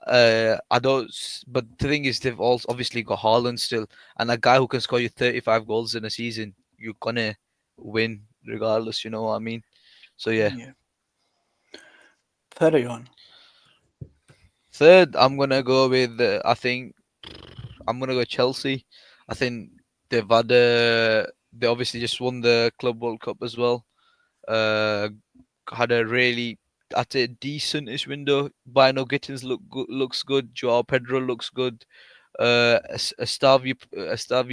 I don't, but the thing is, they've also obviously got Haaland still, and a guy who can score you 35 goals in a season, you're gonna win regardless. You know what I mean? So yeah. yeah. Third Hayan. Third, I'm gonna go with. I think I'm gonna go Chelsea. I think they've had they obviously just won the Club World Cup as well. Uh, had a really, I'd say, decentish window. Bino Gittins looks good. Joao Pedro looks good. Estavio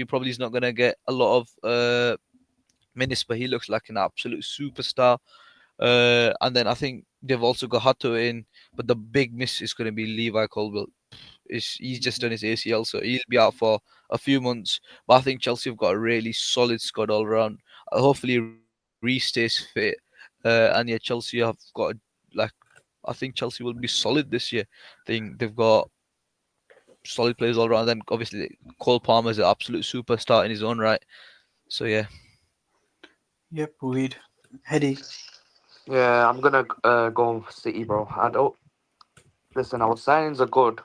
probably is not gonna get a lot of minutes, but he looks like an absolute superstar. And then I think they've also got Hato in, but the big miss is going to be Levi Colwill. He's just done his ACL, so he'll be out for a few months. But I think Chelsea have got a really solid squad all around. Hopefully, Reece stays fit, and yeah, Chelsea have got like I think Chelsea will be solid this year. I think they've got solid players all around. Then obviously Cole Palmer is an absolute superstar in his own right. So yeah, Yep, weed. Heady. Yeah, I'm going to go City, bro. I don't... Listen, our signings are good,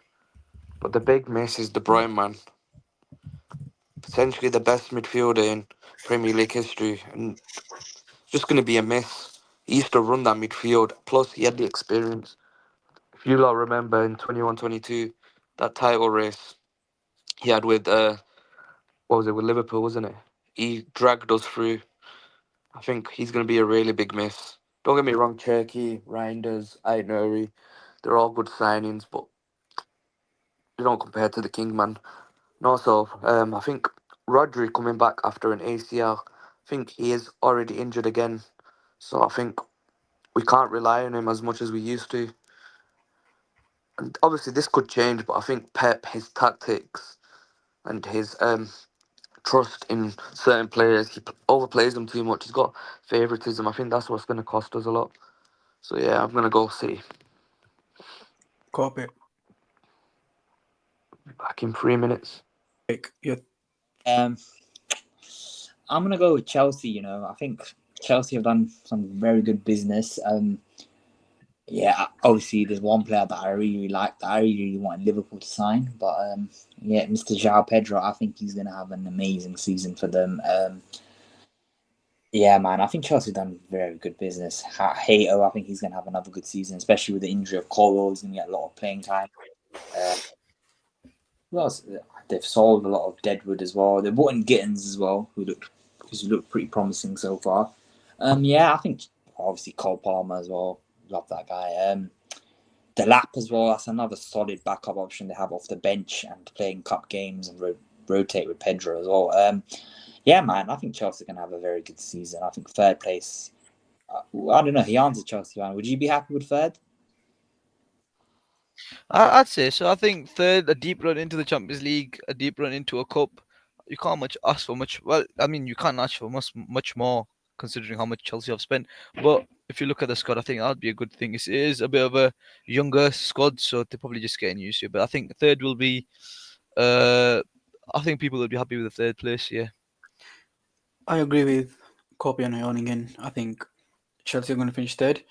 but the big miss is De Bruyne, man. Potentially the best midfielder in Premier League history, and just going to be a miss. He used to run that midfield, plus he had the experience. If you lot remember in 21-22, that title race he had with, what was it, with Liverpool, wasn't it? He dragged us through. I think he's going to be a really big miss. Don't get me wrong, Cherky, Reinders, Aït-Nouri, they're all good signings, but they don't compare to the King, man. And also, I think Rodri coming back after an ACL, I think he is already injured again. So I think we can't rely on him as much as we used to. And obviously this could change, but I think Pep, his tactics and his trust in certain players, he overplays them too much. He's got favouritism. I think that's what's going to cost us a lot. So yeah, I'm going to go City. Copy. Back in 3 minutes. Yeah. Um, I'm gonna go with Chelsea. I think Chelsea have done some very good business. Yeah, obviously there's one player that I really like that I really want Liverpool to sign, but yeah, Mr. Joao Pedro, I think he's gonna have an amazing season for them. Yeah, man, I think Chelsea done very good business. Hato, I think he's gonna have another good season, especially with the injury of Colwell. He's gonna get a lot of playing time. Uh, who else? They've sold a lot of Deadwood as well. They brought in Gittins as well, who's looked pretty promising so far. Yeah, I think obviously Cole Palmer as well. Love that guy. The Lap as well. That's another solid backup option they have off the bench and playing cup games and rotate with Pedro as well. Yeah, man, I think Chelsea can have a very good season. I think third place. I don't know. He answered Chelsea fan. Would you be happy with third? I'd say so. I think third, a deep run into the Champions League, a deep run into a cup. You can't much ask for much. Well, I mean, you can't ask for much more considering how much Chelsea have spent. But if you look at the squad, I think that'd be a good thing. It is a bit of a younger squad, so they're probably just getting used to it. But I think third will be. I think people will be happy with the third place. Yeah. I agree with Kopi and Ionigan. I think Chelsea are going to finish third.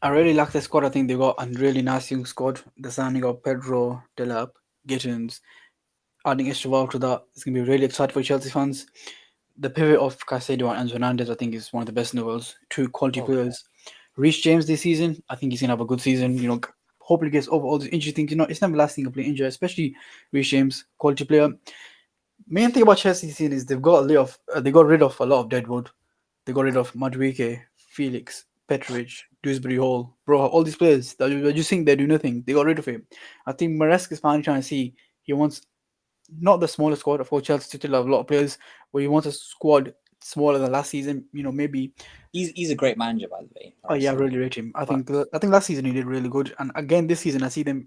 I really like the squad. I think they got a really nice young squad. The signing of Pedro, Delap, Gittins, adding Esteval to that. It's going to be really exciting for Chelsea fans. The pivot of Caicedo and Enzo Hernandez, I think, is one of the best in the world. Two quality Oh, players. Reece James this season, I think he's going to have a good season. Hopefully gets over all these injury things. It's never lasting complete injury, especially Reece James, quality player. Main thing about Chelsea this season is they got rid of a lot of deadwood. They got rid of Madueke, Felix, Petrovic, Dewsbury Hall, bro, all these players that you just think they do nothing. They got rid of him. I think Maresca is finally trying to see he wants not the smallest squad. Of course, Chelsea still have a lot of players, but he wants a squad smaller than last season. Maybe. He's a great manager, by the way. Oh yeah, I Maresca. really rate him. facts. I think last season he did really good, and again this season I see them,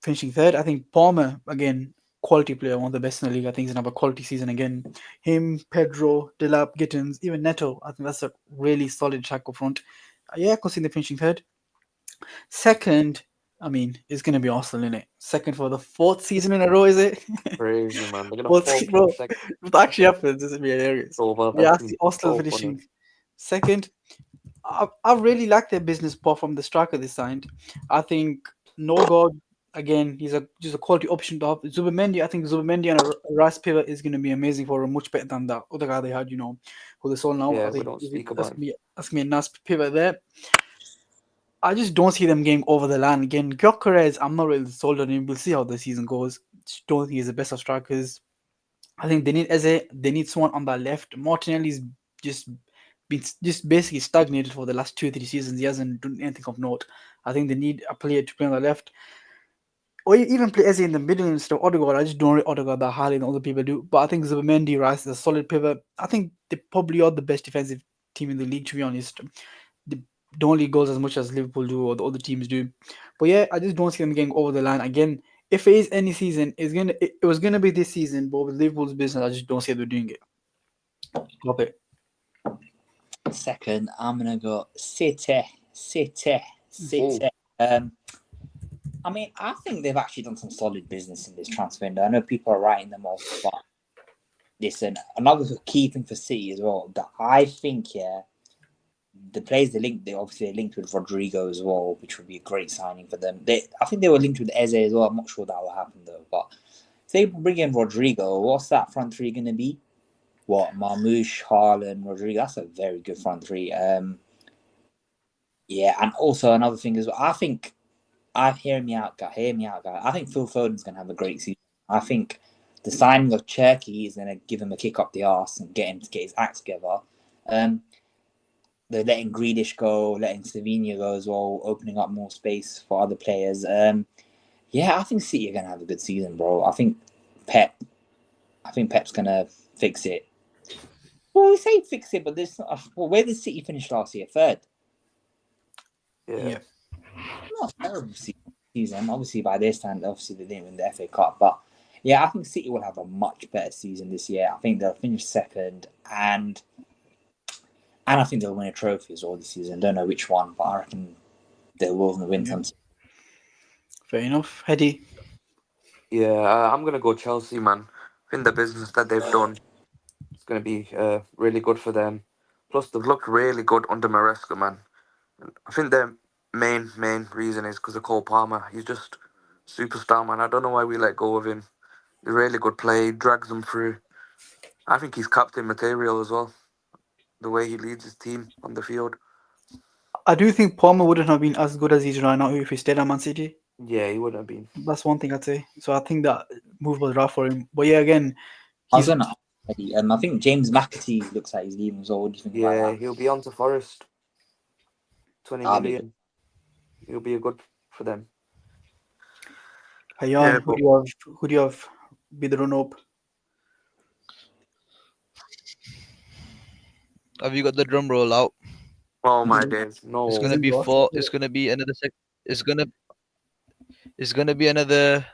finishing third. I think Palmer again, quality player, one of the best in the league. I think he's gonna have a quality season again. Him, Pedro, Delap, Gittins, even Neto. I think that's a really solid attack up front. Yeah, I could see them finishing third. Second, I mean, it's gonna be Arsenal in it. Second for the fourth season in a row, is it? Crazy, man. They're gonna Fourth, fall bro. from second If that actually happens, this would be hilarious. over. Yeah, That'd I be see Arsenal so funny. finishing second. I really like their business apart from the striker they signed. I think no God again. He's just a quality option to have. Zubimendi, I think Zubimendi and a Rice pivot is going to be amazing for him, much better than that other guy they had. Who they sold now. Yeah, I we think don't speak about him. that's gonna be a nice pivot there. I just don't see them getting over the line again. Gyökeres, I'm not really sold on him. We'll see how the season goes. Just don't think he's the best of strikers. I think they need Eze. They need someone on that left. Martinelli's just just basically stagnated for the last 2 3 seasons. He hasn't done anything of note. I think they need a player to play on the left, or even play Eze in the middle instead of Odegaard. I just don't rate Odegaard that highly than other people do. But I think Zubimendi, Rice is a solid pivot. I think they probably are the best defensive team in the league, to be honest. They don't lead goals as much as Liverpool do or the other teams do. But yeah, I just don't see them getting over the line again. If it is any season, it was gonna be this season, but with Liverpool's business, I just don't see them doing it. Stop it. Second, I'm gonna go City. Oh, I mean, I think they've actually done some solid business in this transfer window. I know people are writing them off, but listen, another key thing for City as well that I think, the players they obviously linked with Rodrigo as well, which would be a great signing for them. I think they were linked with Eze as well. I'm not sure that will happen though. But if they bring in Rodrigo, what's that front three going to be? What, Marmoush, Haaland, Rodrigo? That's a very good front three. Yeah, and also another thing is, I think, hear me out, guys. I think Phil Foden's going to have a great season. I think the signing of Cherky is going to give him a kick up the arse and get him to get his act together. They're letting Grealish go, letting Slovenia go as well, opening up more space for other players. Yeah, I think City are going to have a good season, bro. I think Pep's going to fix it. Well, we say fix it, but where did City finish last year? Third. yeah. Not a terrible season. Obviously, by this time, obviously they didn't win the FA Cup, but yeah, I think City will have a much better season this year. I think they'll finish second, and I think they'll win a trophy as well this season. Don't know which one, but I reckon they will win some. Fair enough. Hedy. Yeah, I'm gonna go Chelsea, man. I think the business that they've done is gonna be really good for them. Plus, they've looked really good under Maresca, man. I think their main reason is because of Cole Palmer. He's just superstar, man. I don't know why we let go of him. He's really good play, drags them through. I think he's captain material as well. The way he leads his team on the field. I do think Palmer wouldn't have been as good as he's right now if he stayed at Man City. Yeah, he would have been. That's one thing I'd say. So I think that move was right for him. But yeah, again, I was he's gonna. I think James McAtee looks like he's leaving as well. What do you think Yeah, about that? he'll be on to Forest. 20 That'll be million. He'll be a good for them. Hayan. Yeah, Who do you have be the run up? Have you got the drum roll out? Oh my days. No. It's gonna be four. It's gonna be another It's gonna be another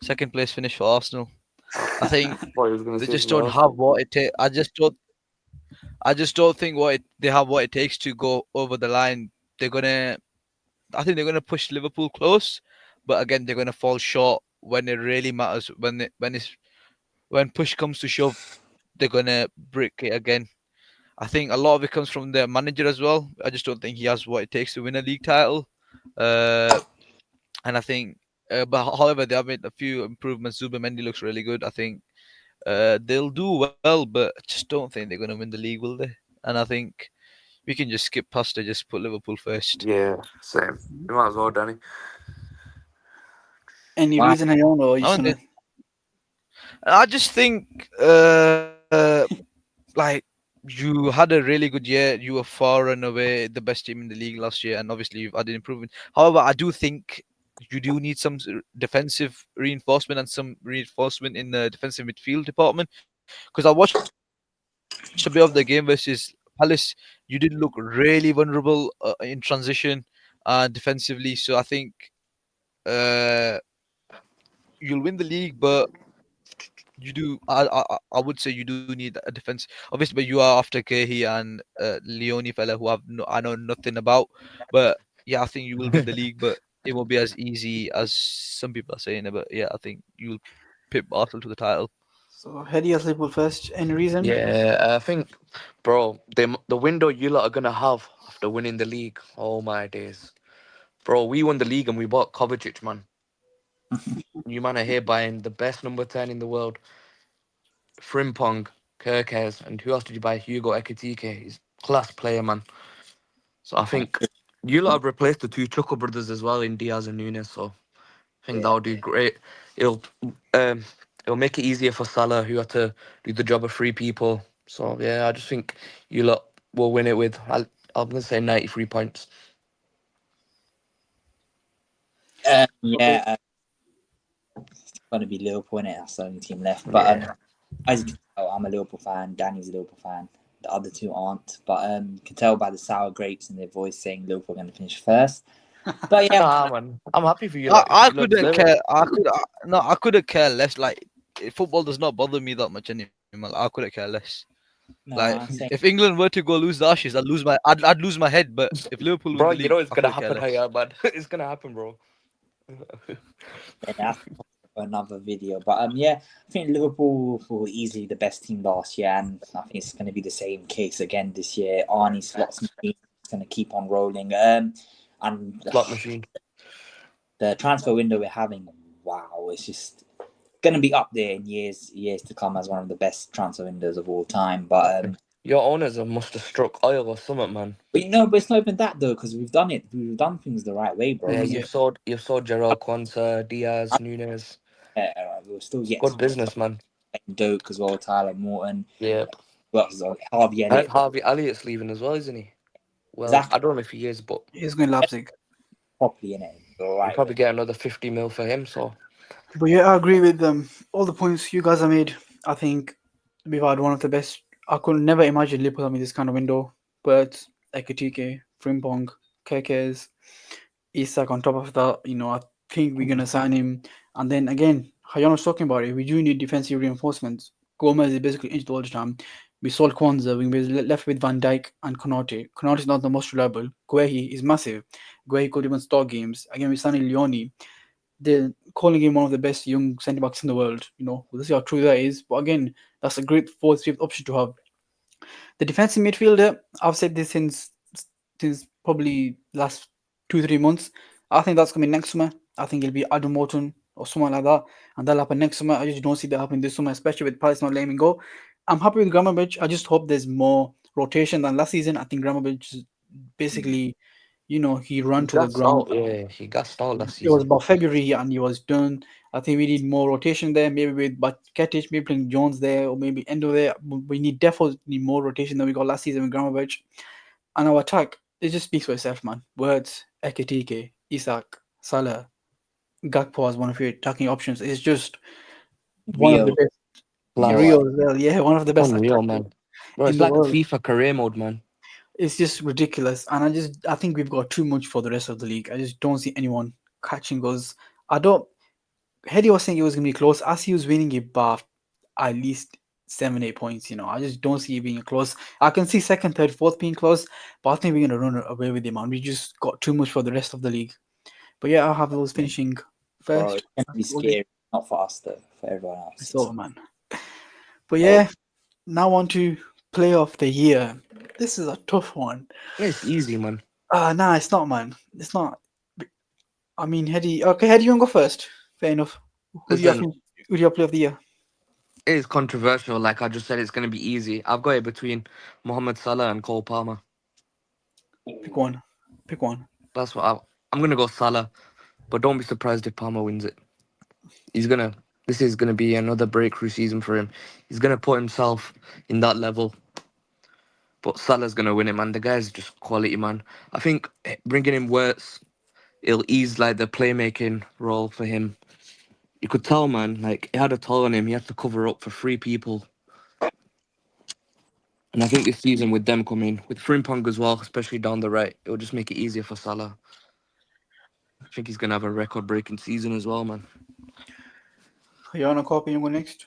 second place finish for Arsenal. I think What he was gonna they say just something don't else. have what it takes. I just don't think they have what it takes to go over the line. I think they're gonna push Liverpool close, but again they're gonna fall short when it really matters. When push comes to shove, they're gonna break it again. I think a lot of it comes from their manager as well. I just don't think he has what it takes to win a league title. Uh, and I think, however, they have made a few improvements. Zubimendi looks really good. I think they'll do well, but I just don't think they're going to win the league, will they? And I think we can just skip past it, just put Liverpool first. Yeah, same. You might as well, Danny. Any Why? reason I don't know? You I, just don't wanna. think, I just think, like, you had a really good year. You were far and away the best team in the league last year, and obviously you've added improvement. However, I do think you do need some defensive reinforcement and some reinforcement in the defensive midfield department. Because I watched a bit of the game versus Palace. You did look really vulnerable in transition and defensively. So I think uh, you'll win the league, but you do. I would say you do need a defense. Obviously, but you are after Kehi and Leone fella, who I know nothing about. But yeah, I think you will win the league, but it won't be as easy as some people are saying it. But yeah, I think you'll pip Arsenal to the title. So Hedy as Liverpool first. Any reason? Yeah, I think, bro, the window you lot are gonna have after winning the league. Oh my days, bro. We won the league and we bought Kovacic, man. You man are here buying the best number 10 in the world, Frimpong, Kirkes, and who else did you buy? Hugo Ekitike. He's class player, man. So I think you lot have replaced the two Chuckle brothers as well in Diaz and Nunes. So I think Yeah. that'll do great. It'll um it'll make it easier for Salah, who had to do the job of three people. So yeah, I just think you lot will win it with I'm gonna say 93 points. Yeah, it's going to be Liverpool, innit? That's the only team left. But Yeah. as you can tell, I'm a Liverpool fan. Danny's a Liverpool fan. The other two aren't. But you can tell by the sour grapes in their voice saying Liverpool are going to finish first. But yeah, Nah, man. I'm happy for you I, lot. I You lot couldn't deserve it. care. No, I couldn't care less. Like football does not bother me that much anymore. I couldn't care less. Like nah, same. if England were to go lose the Ashes, I'd lose my head. But if Liverpool win Bro, the you league, know it's I gonna couldn't care happen, less. Haya, man. It's gonna happen, bro. Yeah, that's for another video. But yeah, I think Liverpool were easily the best team last year, and I think it's going to be the same case again this year. Arnie slots machine is going to keep on rolling. And Slot machine. the transfer window we're having, wow, it's just going to be up there in years to come as one of the best transfer windows of all time. Your owners must have struck oil or something, man. But you know, but it's not even that though, because we've done it. We've done things the right way, bro. Yeah, So Yeah. you've sold Gerald Quansah, Diaz, Nunes. we're still It's yet to good business, man. Doak as well, Tyler Morton. Yep. Well, Harvey I heard Elliott. Harvey Elliott's leaving as well, isn't he? Well, Exactly, I don't know if he is, but He's going Leipzig. properly in it the we'll right way. probably get another 50 mil for him. So But yeah, I agree with all the points you guys have made. I think we've had one of the best. I could never imagine Liverpool having this kind of window. But Ekitike, Frimpong, Kekes, Isak on top of that, I think we're gonna sign him. And then again, Hayan was talking about it. We do need defensive reinforcements. Gomez is basically injured all the time. We sold Kwanzaa. We were left with Van Dijk and Konate. Konate is not the most reliable. Guehi is massive. Guehi could even start games. Again, we signed Leone. They're calling him one of the best young centre backs in the world. We'll see how true that is. But again, that's a great fourth, fifth option to have. The defensive midfielder, I've said this since probably last 2 3 months. I think that's gonna be next summer. I think it'll be Adam Morton or someone like that, and that'll happen next summer. I just don't see that happening this summer, especially with Palace not letting him go. I'm happy with Gramovich. I just hope there's more rotation than last season. I think Gramovich is basically, he he run to the gassed ground. out. Yeah, he gassed out last It was season. about February and he was done. I think we need more rotation there, maybe with but Ketic, maybe playing Jones there, or maybe Endo there. We definitely need more rotation than we got last season with Gramovich. And our attack, it just speaks for itself, man. Words, Ekitike, Isak, Salah, Gakpo as one of your attacking options. It's just one of the Rio, best. Class. Rio as well, yeah, one of the best Unreal, attackers man. Bro, in it's the like the world. FIFA career mode, man. It's just ridiculous, and I think we've got too much for the rest of the league. I just don't see anyone catching us. I don't. Hedy was saying it was gonna be close. As he was winning it by at least 7 8 points. I just don't see it being close. I can see second, third, fourth being close, but I think we're gonna run away with him, and we just got too much for the rest of the league. But yeah, I'll have those finishing bro, first. it's going to be scary. Not for us though, for everyone else. It's over, man. But Oh, yeah, Now on to play of the year. This is a tough one. It's easy, man. Nah, it's not, man. It's not. I mean, Hedy. Okay, Hedy, you want to go first? Fair enough. Who do you Listen, think? Who do you play of the year? it is controversial. Like I just said, it's going to be easy. I've got it between Mohamed Salah and Cole Palmer. Pick one. Pick one. That's what I'm going to go Salah, but don't be surprised if Palmer wins it. He's gonna. This is gonna be another breakthrough season for him. He's gonna put himself in that level. But Salah's gonna win it, man. The guy's just quality, man. I think bringing in Wirtz, it'll ease like the playmaking role for him. You could tell, man. Like he had a toll on him. He had to cover up for three people. And I think this season with them coming, with Frimpong as well, especially down the right, it'll just make it easier for Salah. I think he's gonna have a record-breaking season as well, man. You want to copy? You go next.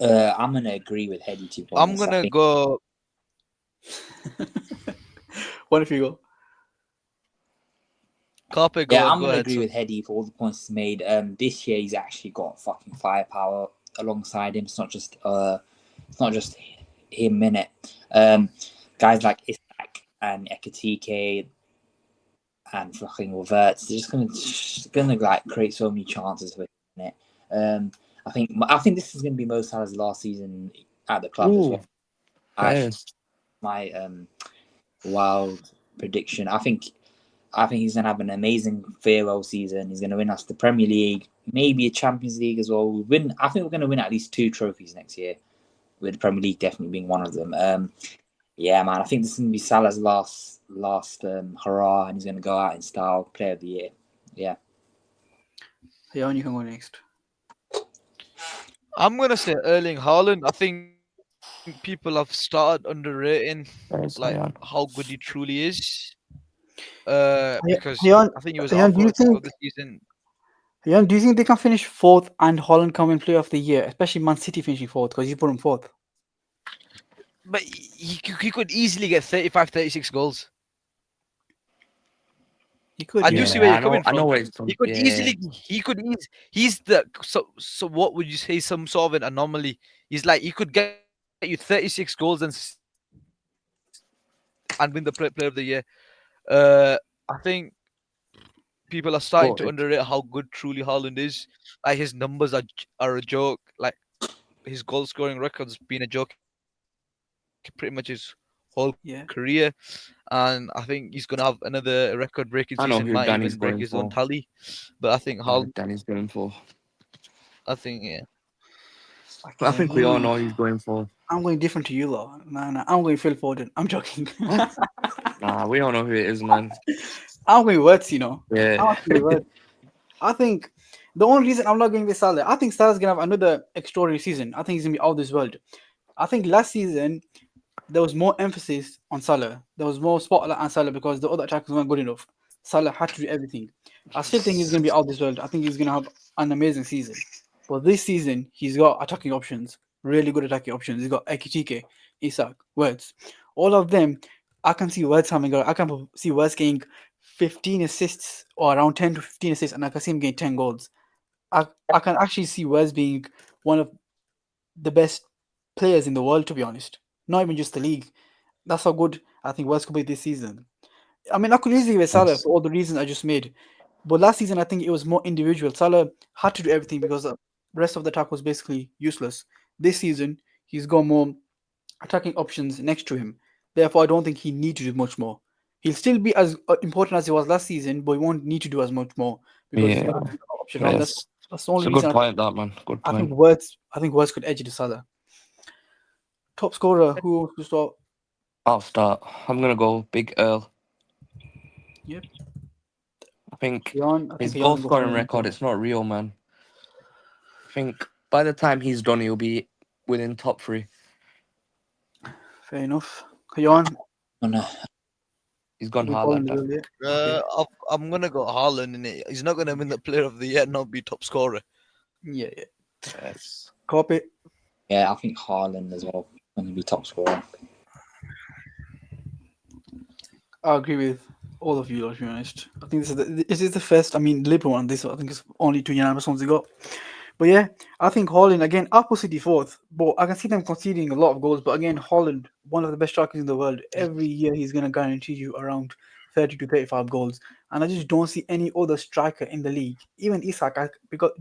I'm gonna agree with Hedy, to be I'm honest. I gonna think go. What if you go? Carpe, Yeah, go I'm go gonna ahead. agree Son. with Hedy for all the points he's made. This year he's actually got fucking firepower alongside him. It's not just him in it. Guys like Isak and Ekatike and fucking Wirtz, they're just gonna like create so many chances for him in it. I think this is gonna be Mo Salah's last season at the club as Ooh, well. Actually, yes. my wild prediction. I think he's going to have an amazing farewell season. He's going to win us the Premier League, maybe a Champions League as well. I think we're going to win at least 2 trophies next year, with the Premier League definitely being one of them. Yeah, man, I think this is going to be Salah's last hurrah, and he's going to go out in style, Player of the Year. Yeah. Yeah, you can go next. I'm gonna say Erling Haaland. I think people have started underrating Yes, like I am. how good he truly is. Because Hayan, I think he was out Hayan, for a chunk of the season. do you think they can finish fourth and Holland come in play of the year, especially Man City finishing fourth because you put them fourth? But he could easily get 35, 36 goals. He could. I do Yeah. see where Yeah, you're coming I know from. where it's from. He could Yeah. easily, he's the, so what would you say, some sort of an anomaly? He's like, he could get you 36 goals and win the player of the year. I think people are starting But to it's underrate how good truly Haaland is. Like his numbers are a joke. Like his goal scoring record's been a joke pretty much his whole career. Yeah. And I think he's gonna have another record breaking season, I might know who even break Danny's his own going for. tally. But I think I know Haaland, who Danny's going for. I think yeah. I Okay. think we all know who he's going for. I'm going different to you, though. Nah, I'm going Phil Foden. I'm joking. What? Nah, we all know who it is, man. I'm going Wirtz, you know. Yeah. I'm going Wirtz. I think the only reason I'm not going with Salah, I think Salah's gonna have another extraordinary season. I think he's gonna be out of this world. I think last season there was more emphasis on Salah. There was more spotlight on Salah because the other attackers weren't good enough. Salah had to do everything. I still think he's gonna be out of this world. I think he's gonna have an amazing season. But this season he's got attacking options, really good attacking options. He's got Ekitike, Isak, Wirtz. All of them, I can see Wirtz I can see Wirtz getting 15 assists or around 10 to 15 assists, and I can see him getting 10 goals. I can actually see Wes being one of the best players in the world, to be honest. Not even just the league. That's how good I think Wes could be this season. I mean, I could easily with Salah Yes. for all the reasons I just made. But last season, I think it was more individual. Salah had to do everything because the rest of the attack was basically useless. This season, he's got more attacking options next to him. Therefore, I don't think he needs to do much more. He'll still be as important as he was last season, but he won't need to do as much more because he's Yeah. got an option around. Yes. That's the It's only a good reason point, that man. Good I think point. Words could edge the Salah. Top scorer, who wants to start? I'll start. I'm gonna go Big Earl. Yep. I think I his think goal Leon will go scoring for record, it's not real, man. I think by the time he's done, he'll be within top 3. Fair enough. Leon, Gonna He's gone you Haaland. calling the earlier. Okay. I'm gonna go Haaland in it. He's not gonna win the player of the year, not be top scorer. Yeah, yeah. Yes. Copy. Yeah, I think Haaland as well going to be top scorer. I agree with all of you, to be honest. I think this is the first, I mean, Liverpool one. This, I think, is only 2 unanimous ones they got. But yeah, I think Holland again, Apple City fourth, but I can see them conceding a lot of goals. But again, Holland, one of the best strikers in the world, every year he's gonna guarantee you around 30 to 35 goals. And I just don't see any other striker in the league, even Isak, because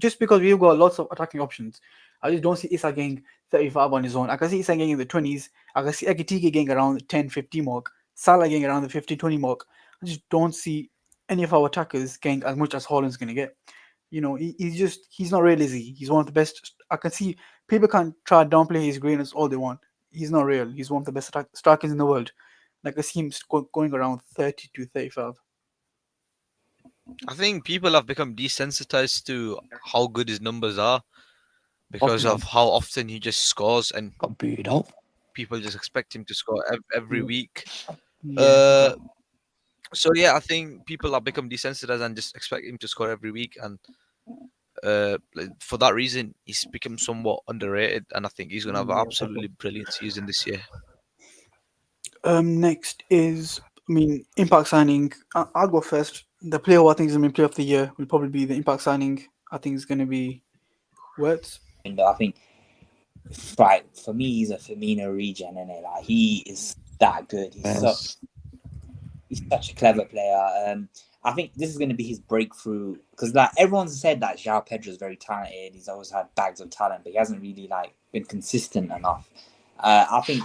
we've got lots of attacking options. I just don't see Isak getting 35 on his own. I can see Isak getting in the 20s. I can see Ekitike getting around the 10, 50 mark. Salah getting around the 50, 20 mark. I just don't see any of our attackers getting as much as Holland's gonna get. He's not real, is he? He's one of the best. I can see people can try to downplay his greatness all they want. He's not real. He's one of the best strikers in the world. Like I see him going around 30 to 35. I think people have become desensitized to how good his numbers are because of how often he just scores, and Got booted out. people just expect him to score every week. Yeah. So yeah, I think people have become desensitized and just expect him to score every week, and for that reason, he's become somewhat underrated. And I think he's going to have an Yeah. absolutely brilliant season this year. Next is, impact signing. I'll go first. The player who I think is going to be player of the year will probably be the impact signing. I think it's going to be Wirtz. And I think, right, for me, he's a Firmino regen, and like he is that good. He's such a clever player. I think this is going to be his breakthrough because like everyone's said that João Pedro is very talented. He's always had bags of talent, but he hasn't really like been consistent enough. I think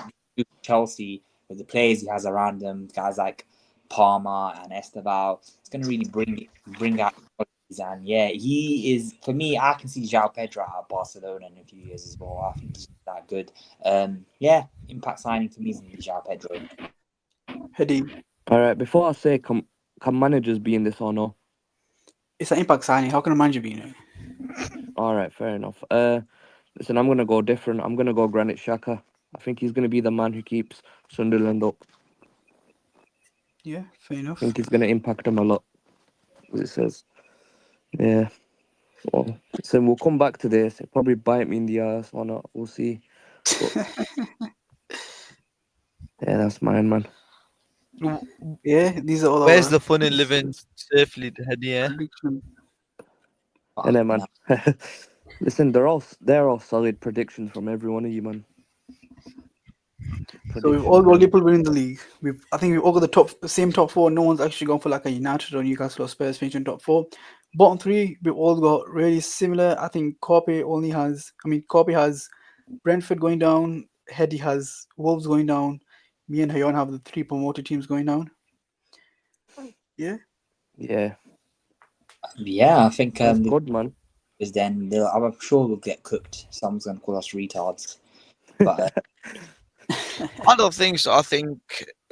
Chelsea with the players he has around him, guys like Palmer and Esteval, it's going to really bring out qualities. And yeah, he is for me. I can see João Pedro at Barcelona in a few years as well. I think he's that good. Yeah, impact signing for me is going to be João Pedro. Hedy. All right, before I say, can managers be in this or no? It's an impact signing. How can a manager be in it? All right, fair enough. Listen, I'm gonna go different. I'm gonna go Granit Xhaka. I think he's gonna be the man who keeps Sunderland up. Yeah, fair enough. I think he's gonna impact them a lot. As it says, yeah. Well, so we'll come back to this. It'll probably bite me in the ass or not. We'll see. But, yeah, that's mine, man. Yeah, these are all Where's our the fun in living safely, Hedy? predictions. And then, man. Listen, they're all solid predictions from every one of you, man. So we've all got Liverpool winning the league. I think we've all got the same top four. No one's actually gone for like a United or Newcastle or Spurs finishing top four. Bottom three, we've all got really similar. I think Corby has Brentford going down. Hedy has Wolves going down. Me and Hayon have the three promoted teams going down. Yeah. Yeah. Yeah, I think That's good, man. is then I'm sure we'll get cooked. Someone's going to call us retards. But I don't think so. I think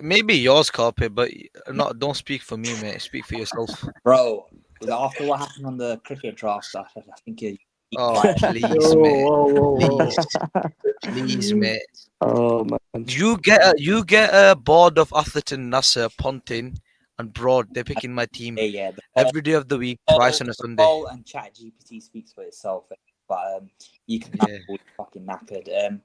maybe yours, Carpe, but don't speak for me, mate. Speak for yourself. bro, after what happened on the cricket draft stuff, I think you Oh, please, Whoa, mate. whoa. Please, mate. Oh, man. You get a board of Atherton, Nasser, Ponting, and Broad. They're picking my team yeah, every day of the week, twice on a Sunday. Poll and Chat GPT speaks for itself, but you can all fucking knackered.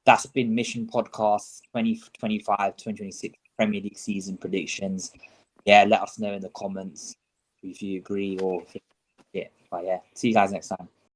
That's been Mission Podcast 2025-2026 Premier League season predictions. Yeah, let us know in the comments if you agree or yeah. But yeah, see you guys next time.